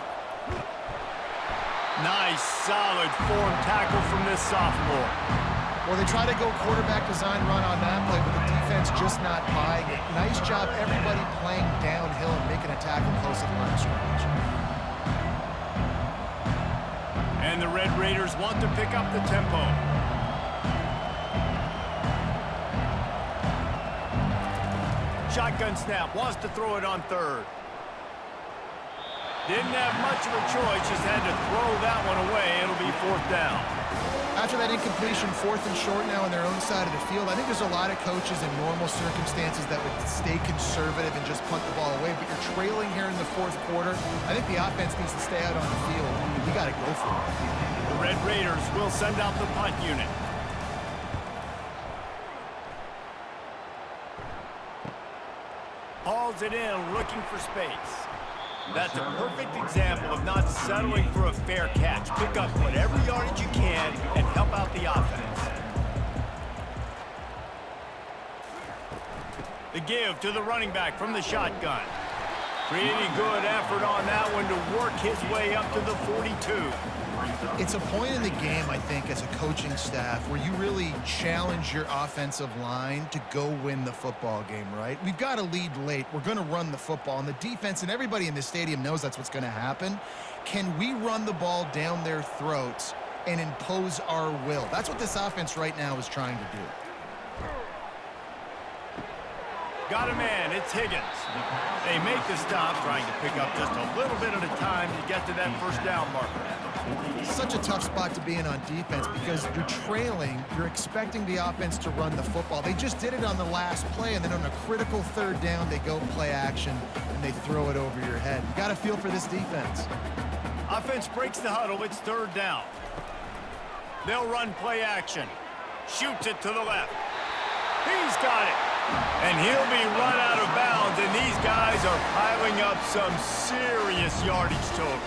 Nice, solid form tackle from this sophomore. Well, they try to go quarterback design run on that play, but the defense just not buying it. Nice job, everybody playing downhill and making a tackle close to the line of scrimmage. And the Red Raiders want to pick up the tempo. Shotgun snap, wants to throw it on 3rd. Didn't have much of a choice, just had to throw that one away. It'll be 4th down. After that incompletion, 4th and short now on their own side of the field, I think there's a lot of coaches in normal circumstances that would stay conservative and just punt the ball away, but you're trailing here in the 4th quarter. I think the offense needs to stay out on the field. You got to go for it. The Red Raiders will send out the punt unit. Hauls it in, looking for space. That's a perfect example of not settling for a fair catch. Pick up whatever yardage you can and help out the offense. The give to the running back from the shotgun. Pretty good effort on that one to work his way up to the 42. It's a point in the game, I think, as a coaching staff where you really challenge your offensive line to go win the football game, right? We've got to lead late. We're going to run the football, and the defense and everybody in the stadium knows that's what's going to happen. Can we run the ball down their throats and impose our will? That's what this offense right now is trying to do. Got a man, it's Higgins. They make the stop, trying to pick up just a little bit at a time to get to that 1st down marker. Such a tough spot to be in on defense because you're trailing, you're expecting the offense to run the football. They just did it on the last play, and then on a critical 3rd down, they go play action, and they throw it over your head. You got to feel for this defense. Offense breaks the huddle, it's 3rd down. They'll run play action. Shoots it to the left. He's got it. And he'll be run out of bounds, and these guys are piling up some serious yardage totals.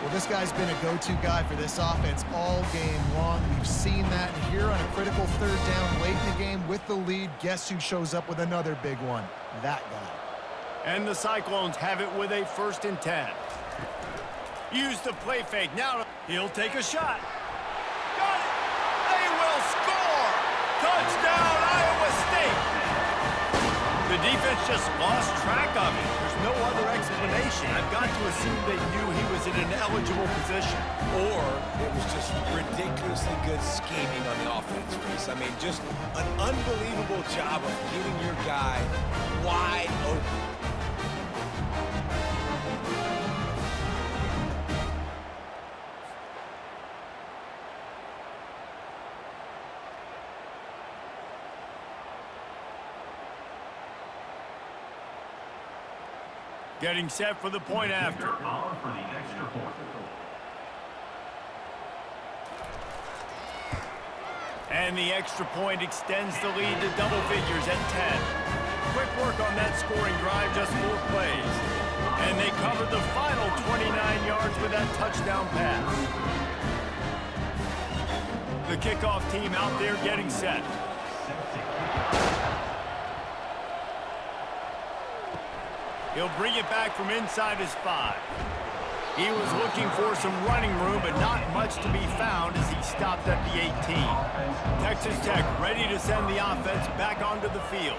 Well, this guy's been a go-to guy for this offense all game long. We've seen that here on a critical 3rd down late in the game with the lead. Guess who shows up with another big one? That guy. And the Cyclones have it with a 1st and 10. Use the play fake. Now he'll take a shot. Got it. They will score. Touchdown, Iowa State. The defense just lost track of it. There's no other explanation. I've got to assume they knew he was in an eligible position. Or it was just ridiculously good scheming on the offense, Reese. I mean, just an unbelievable job of getting your guy wide open. Getting set for the point after. And the extra point extends the lead to double figures at 10. Quick work on that scoring drive, just 4 plays. And they covered the final 29 yards with that touchdown pass. The kickoff team out there getting set. He'll bring it back from inside his 5. He was looking for some running room, but not much to be found as he stopped at the 18. Texas Tech ready to send the offense back onto the field.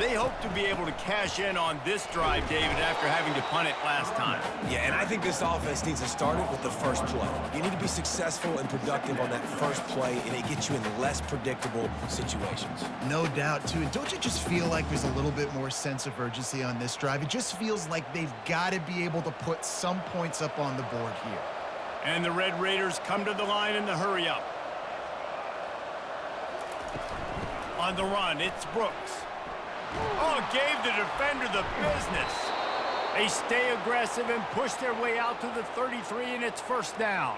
They hope to be able to cash in on this drive, David, after having to punt it last time. Yeah, and I think this offense needs to start it with the first play. You need to be successful and productive on that first play, and it gets you in less predictable situations. No doubt, too. And don't you just feel like there's a little bit more sense of urgency on this drive? It just feels like they've got to be able to put some points up on the board here. And the Red Raiders come to the line in the hurry-up. On the run, it's Brooks. Oh, gave the defender the business. They stay aggressive and push their way out to the 33, and it's first down.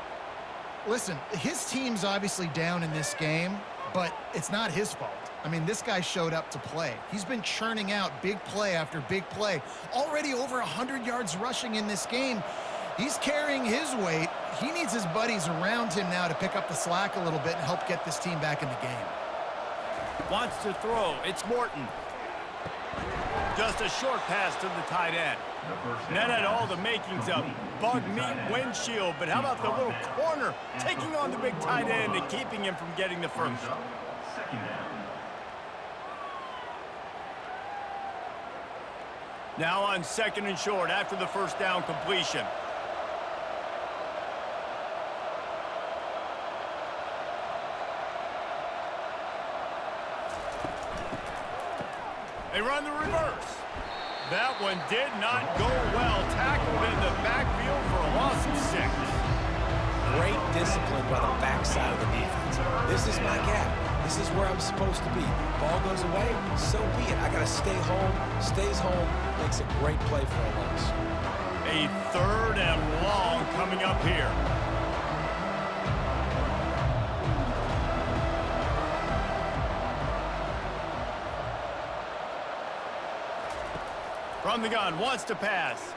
Listen, his team's obviously down in this game, but it's not his fault. I mean, this guy showed up to play. He's been churning out big play after big play. Already over 100 yards rushing in this game. He's carrying his weight. He needs his buddies around him now to pick up the slack a little bit and help get this team back in the game. Wants to throw. It's Morton. Just a short pass to the tight end. That had all the makings of bug meat windshield, but how about the little corner taking on the big tight end and keeping him from getting the first? Now on second and short after the first down completion. They run the reverse. That one did not go well. Tackled in the backfield for a loss of 6. Great discipline by the backside of the defense. This is my gap. This is where I'm supposed to be. Ball goes away, so be it. I got to stay home. Stays home. Makes a great play for a loss. A third and long coming up here. From the gun, wants to pass.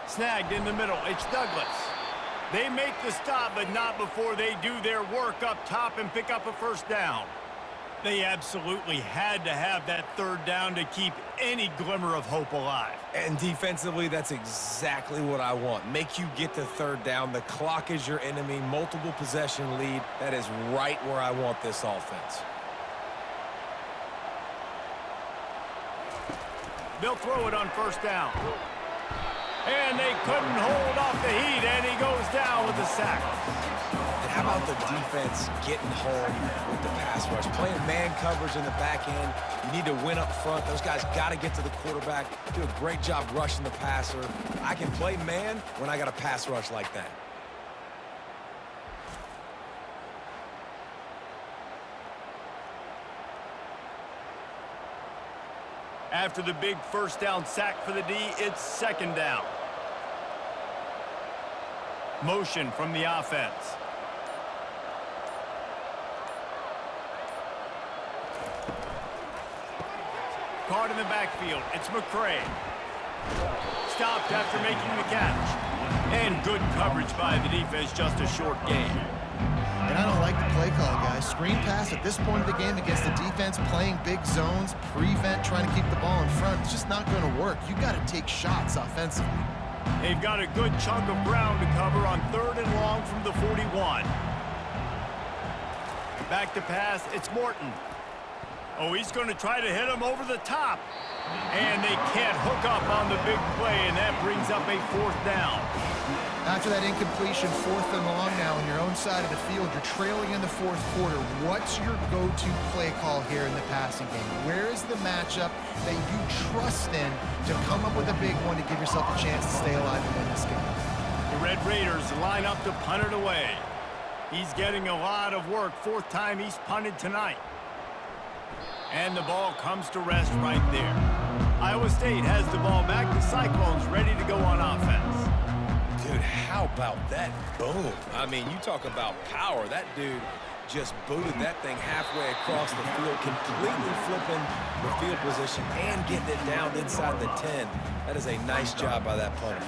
Snagged in the middle, it's Douglas. They make the stop, but not before they do their work up top and pick up a first down. They absolutely had to have that third down to keep any glimmer of hope alive. And defensively, that's exactly what I want. Make you get to third down. The clock is your enemy. Multiple possession lead. That is right where I want this offense. They'll throw it on first down. And they couldn't hold off the heat, and he goes down with the sack. And how about the defense getting home with the pass rush? Playing man coverage in the back end. You need to win up front. Those guys got to get to the quarterback. Do a great job rushing the passer. I can play man when I got a pass rush like that. After the big first down sack for the D, it's second down. Motion from the offense. Caught in the backfield. It's McCray. Stopped after making the catch. And good coverage by the defense, just a short gain. And I don't like the play call, guys. Screen pass at this point of the game against the defense playing big zones, prevent, trying to keep the ball in front. It's just not going to work. You got to take shots offensively. They've got a good chunk of ground to cover on third and long from the 41. Back to pass, it's Morton. Oh, he's going to try to hit him over the top. And they can't hook up on the big play, and that brings up a fourth down. After that incompletion, fourth and long now on your own side of the field, you're trailing in the fourth quarter. What's your go-to play call here in the passing game? Where is the matchup that you trust in to come up with a big one to give yourself a chance to stay alive and win this game? The Red Raiders line up to punt it away. He's getting a lot of work. Fourth time he's punted tonight. And the ball comes to rest right there. Iowa State has the ball back. The Cyclones ready to go on offense. Dude, how about that boom? I mean, you talk about power. That dude just booted that thing halfway across the field, completely flipping the field position and getting it down inside the 10. That is a nice job by that punter.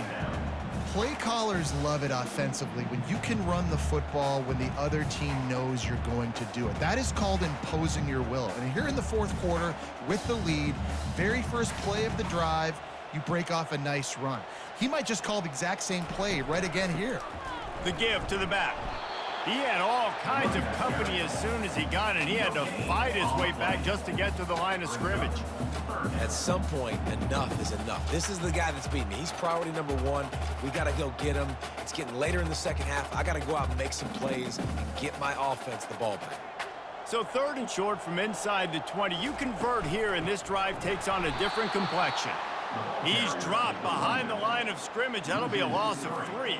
Play callers love it offensively when you can run the football when the other team knows you're going to do it. That is called imposing your will. And here in the fourth quarter with the lead, very first play of the drive, you break off a nice run. He might just call the exact same play right again here. The give to the back. He had all kinds of company as soon as he got it. He had to fight his way back just to get to the line of scrimmage. At some point, enough is enough. This is the guy that's beating me. He's priority number one. We got to go get him. It's getting later in the second half. I got to go out and make some plays and get my offense the ball back. So 3rd and short from inside the 20. You convert here, and this drive takes on a different complexion. He's dropped behind the line of scrimmage. That'll be a loss of 3.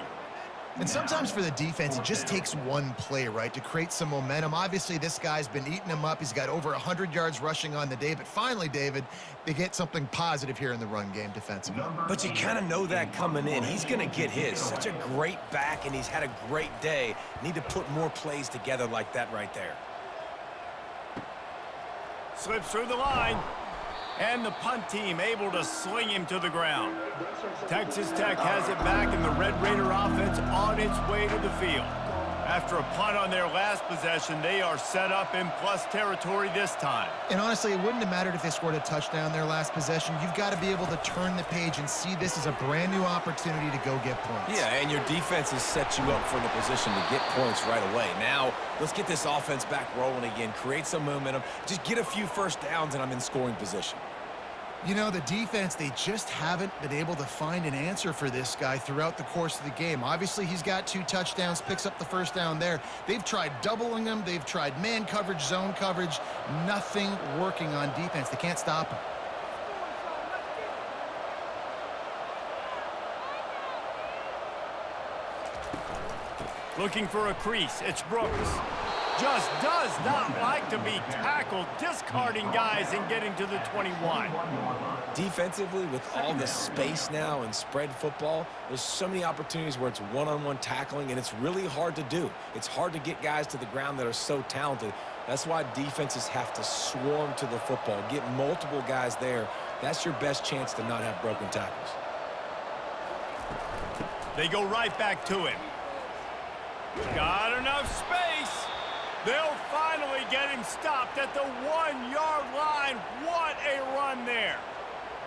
And sometimes for the defense, it just takes one play, right, to create some momentum. Obviously, this guy's been eating him up. He's got over 100 yards rushing on the day. But finally, David, they get something positive here in the run game defensively. But you kind of know that coming in. He's going to get his. Such a great back, and he's had a great day. Need to put more plays together like that right there. Slips through the line. And the punt team able to sling him to the ground. Texas Tech has it back, and the Red Raider offense on its way to the field. After a punt on their last possession, they are set up in plus territory this time. And honestly, it wouldn't have mattered if they scored a touchdown their last possession. You've got to be able to turn the page and see this as a brand new opportunity to go get points. Yeah, and your defense has set you up for the position to get points right away. Now, let's get this offense back rolling again, create some momentum, just get a few first downs, and I'm in scoring position. You know, the defense, they just haven't been able to find an answer for this guy throughout the course of the game. Obviously, he's got 2 touchdowns, picks up the first down there. They've tried doubling him. They've tried man coverage, zone coverage. Nothing working on defense. They can't stop him. Looking for a crease. It's Brooks. Just does not like to be tackled, discarding guys and getting to the 21. Defensively, with all the space now and spread football, there's so many opportunities where it's one-on-one tackling, and it's really hard to do. It's hard to get guys to the ground that are so talented. That's why defenses have to swarm to the football, get multiple guys there. That's your best chance to not have broken tackles. They go right back to him. Got enough space. They'll finally get him stopped at the 1-yard line. What a run there.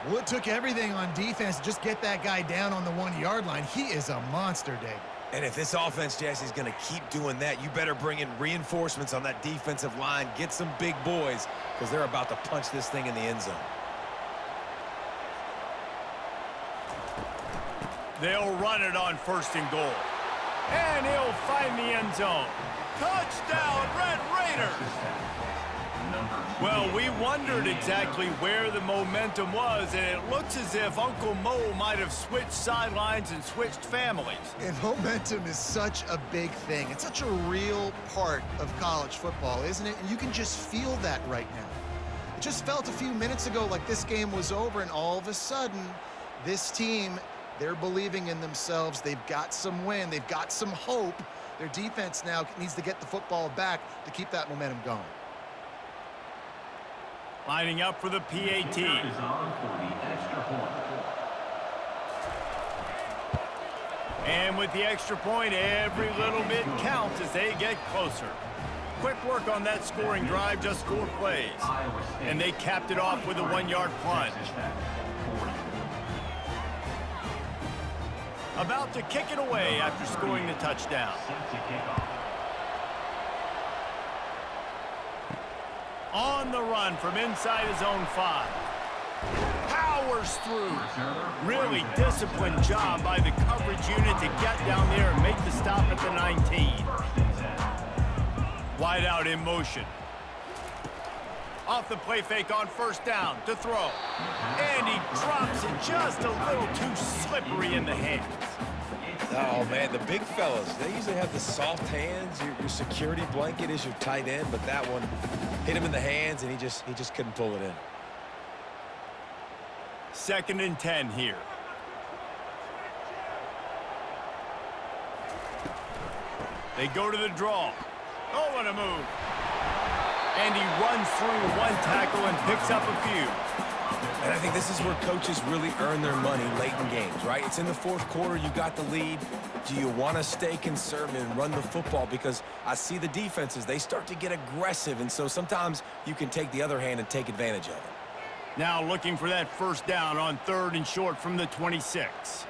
Well, it took everything on defense to just get that guy down on the 1-yard line. He is a monster, Dave. And if this offense, Jesse, is going to keep doing that, you better bring in reinforcements on that defensive line. Get some big boys, because they're about to punch this thing in the end zone. They'll run it on 1st and goal. And he'll find the end zone. Touchdown, Red Raiders! Well, we wondered exactly where the momentum was, and it looks as if Uncle Mo might have switched sidelines and switched families. And momentum is such a big thing. It's such a real part of college football, isn't it? And you can just feel that right now. It just felt a few minutes ago like this game was over, and all of a sudden, this team, they're believing in themselves. They've got some wind. They've got some hope. Their defense now needs to get the football back to keep that momentum going. Lining up for the PAT. And with the extra point, every little bit counts as they get closer. Quick work on that scoring drive, just 4 plays. And they capped it off with a 1-yard plunge. About to kick it away after scoring the touchdown. On the run from inside his own 5. Powers through. Really disciplined job by the coverage unit to get down there and make the stop at the 19. Wide out in motion. Off the play fake on 1st down to throw. And he drops it just a little too slippery in the hands. Oh, man, the big fellas, they usually have the soft hands. Your security blanket is your tight end, but that one hit him in the hands, and he just couldn't pull it in. 2nd and 10 here. They go to the draw. Oh, what a move. And he runs through 1 tackle and picks up a few. And I think this is where coaches really earn their money late in games, right? It's in the 4th quarter. You got the lead. Do you want to stay conservative and run the football? Because I see the defenses, they start to get aggressive, and so sometimes you can take the other hand and take advantage of it. Now looking for that 1st down on 3rd and short from the 26.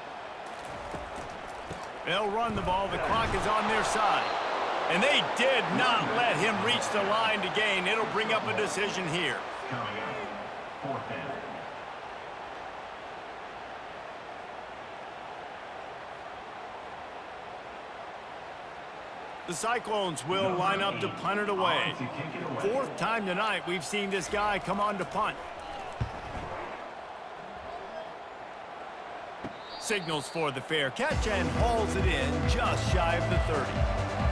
They'll run the ball. The clock is on their side. And they did not let him reach the line to gain. It'll bring up a decision here. Coming up, fourth down. The Cyclones will line up to punt it away. Fourth time tonight we've seen this guy come on to punt. Signals for the fair catch and hauls it in just shy of the 30.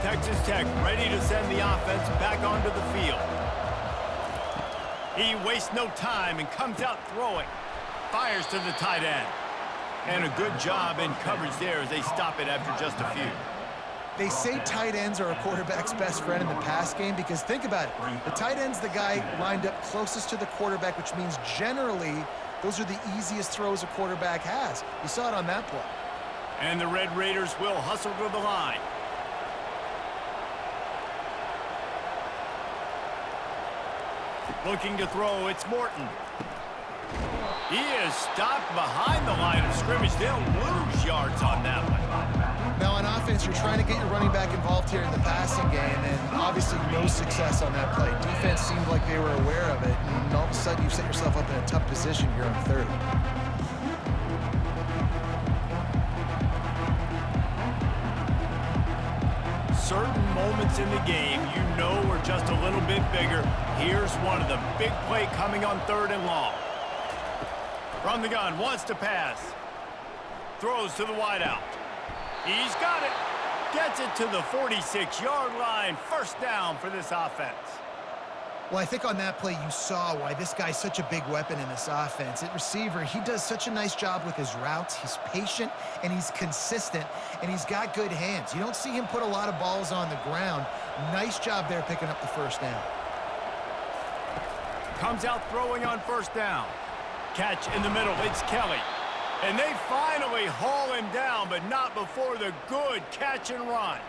Texas Tech ready to send the offense back onto the field. He wastes no time and comes out throwing. Fires to the tight end. And a good job in coverage there as they stop it after just a few. They say tight ends are a quarterback's best friend in the pass game because think about it. The tight end's the guy lined up closest to the quarterback, which means generally those are the easiest throws a quarterback has. You saw it on that play. And the Red Raiders will hustle to the line. Looking to throw, it's Morton. He is stopped behind the line of scrimmage. They'll lose yards on that one. Now on offense, you're trying to get your running back involved here in the passing game, and obviously no success on that play. Defense seemed like they were aware of it, and all of a sudden you've set yourself up in a tough position here on third. Certain moments in the game you know are just a little bit bigger. Here's one of the big play coming on third and long. From the gun, wants to pass. Throws to the wideout. He's got it. Gets it to the 46-yard line. First down for this offense. Well, I think on that play you saw why this guy's such a big weapon in this offense. At receiver, he does such a nice job with his routes. He's patient, and he's consistent, and he's got good hands. You don't see him put a lot of balls on the ground. Nice job there picking up the first down. Comes out throwing on first down. Catch in the middle. It's Kelly. And they finally haul him down, but not before the good catch and run.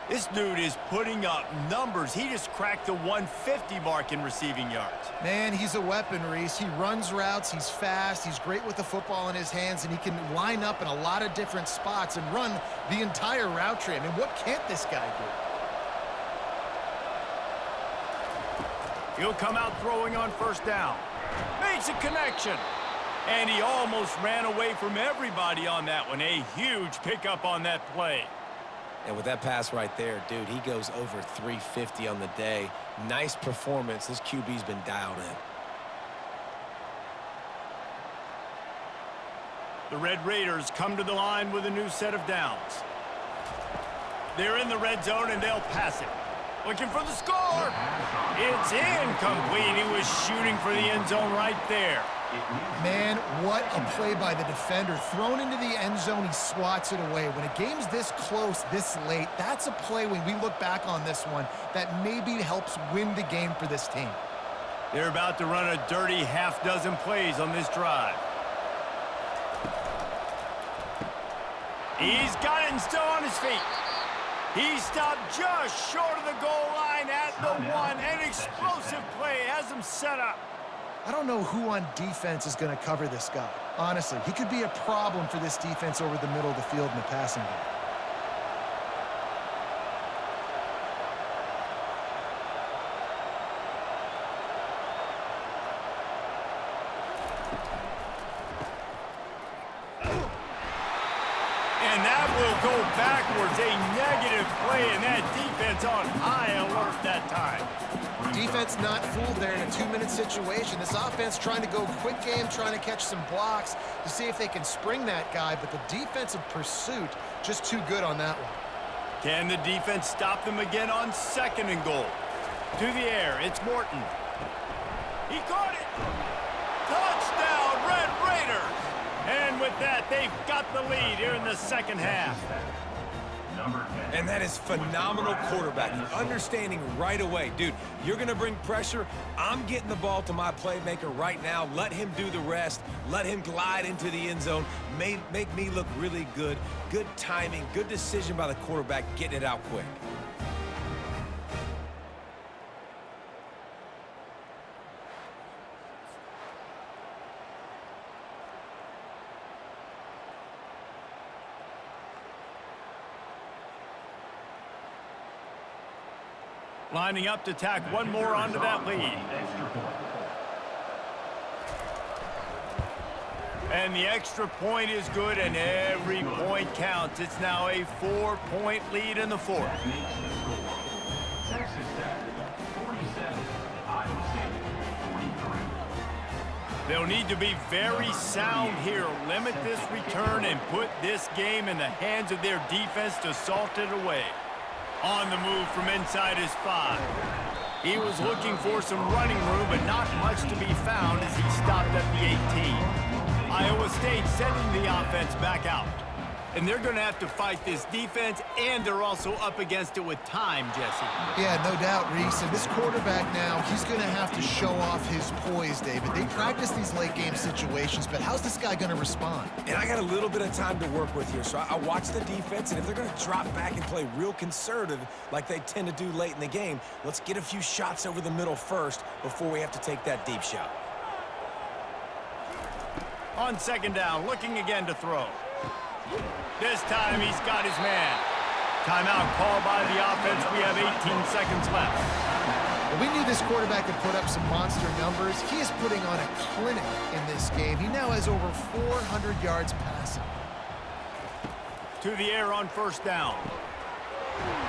This dude is putting up numbers. He just cracked the 150 mark in receiving yards. Man, he's a weapon, Reese. He runs routes, he's fast, he's great with the football in his hands, and he can line up in a lot of different spots and run the entire route tree. I mean, what can't this guy do? He'll come out throwing on first down. Makes a connection. And he almost ran away from everybody on that one. A huge pickup on that play. And with that pass right there, dude, he goes over 350 on the day. Nice performance. This QB's been dialed in. The Red Raiders come to the line with a new set of downs. They're in the red zone, and they'll pass it. Looking for the score. It's incomplete. He was shooting for the end zone right there. Man, what a play by the defender. Thrown into the end zone, he swats it away. When a game's this close, this late, that's a play when we look back on this one that maybe helps win the game for this team. They're about to run a dirty half-dozen plays on this drive. He's got it and still on his feet. He stopped just short of the goal line at the one. An explosive play has him set up. I don't know who on defense is going to cover this guy. Honestly, he could be a problem for this defense over the middle of the field in the passing game. And that will go backwards. A negative play, and that defense on high alert that time. Defense not fooled there in a 2-minute situation. This offense trying to go quick game, trying to catch some blocks to see if they can spring that guy, but the defensive pursuit just too good on that one. Can the defense stop them again on second and goal? To the air, it's Morton. He caught it. Touchdown, Red Raiders. And with that, they've got the lead here in the second half. And that is phenomenal quarterbacking. Understanding right away, dude, you're going to bring pressure. I'm getting the ball to my playmaker right now. Let him do the rest. Let him glide into the end zone. Make me look really good. Good timing, good decision by the quarterback, getting it out quick. Lining up to tack one more onto that lead. Extra point. And the extra point is good, and every point counts. It's now a 4-point lead in the fourth. That makes the score. Texas Tech 47, Iowa State 43. They'll need to be very sound here. Limit this return and put this game in the hands of their defense to salt it away. On the move from inside his 5. He was looking for some running room, but not much to be found as he stopped at the 18. Iowa State sending the offense back out. And they're going to have to fight this defense, and they're also up against it with time, Jesse. Yeah, no doubt, Reese. And this quarterback now, he's going to have to show off his poise, David. They practice these late-game situations, but how's this guy going to respond? And I got a little bit of time to work with here, so I watch the defense, and if they're going to drop back and play real conservative like they tend to do late in the game, let's get a few shots over the middle first before we have to take that deep shot. On second down, looking again to throw. This time he's got his man. Timeout called by the offense. We have 18 seconds left. Well, we knew this quarterback could put up some monster numbers. He is putting on a clinic in this game. He now has over 400 yards passing. To the air on first down.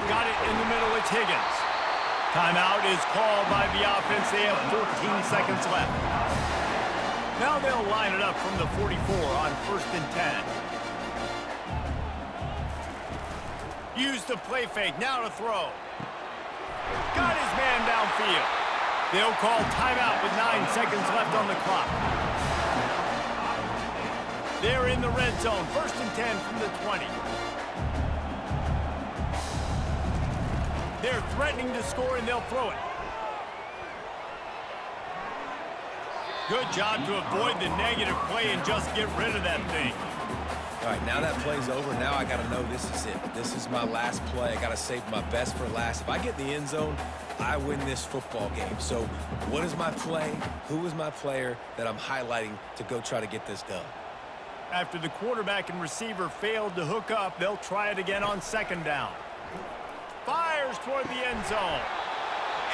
Got it in the middle. It's Higgins. Timeout is called by the offense. They have 14 seconds left. Now they'll line it up from the 44 on first and 10. Use the play fake. Now to throw. Got his man downfield. They'll call timeout with 9 seconds left on the clock. They're in the red zone. First and 10 from the 20. They're threatening to score, and they'll throw it. Good job to avoid the negative play and just get rid of that thing. All right, now that play's over, now I got to know this is it. This is my last play. I got to save my best for last. If I get in the end zone, I win this football game. So what is my play? Who is my player that I'm highlighting to go try to get this done? After the quarterback and receiver failed to hook up, they'll try it again on second down. Fires toward the end zone.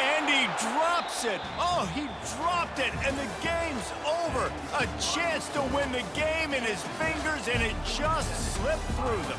And he drops it. Oh, he dropped it, and the game's over. A chance to win the game in his fingers, and it just slipped through them.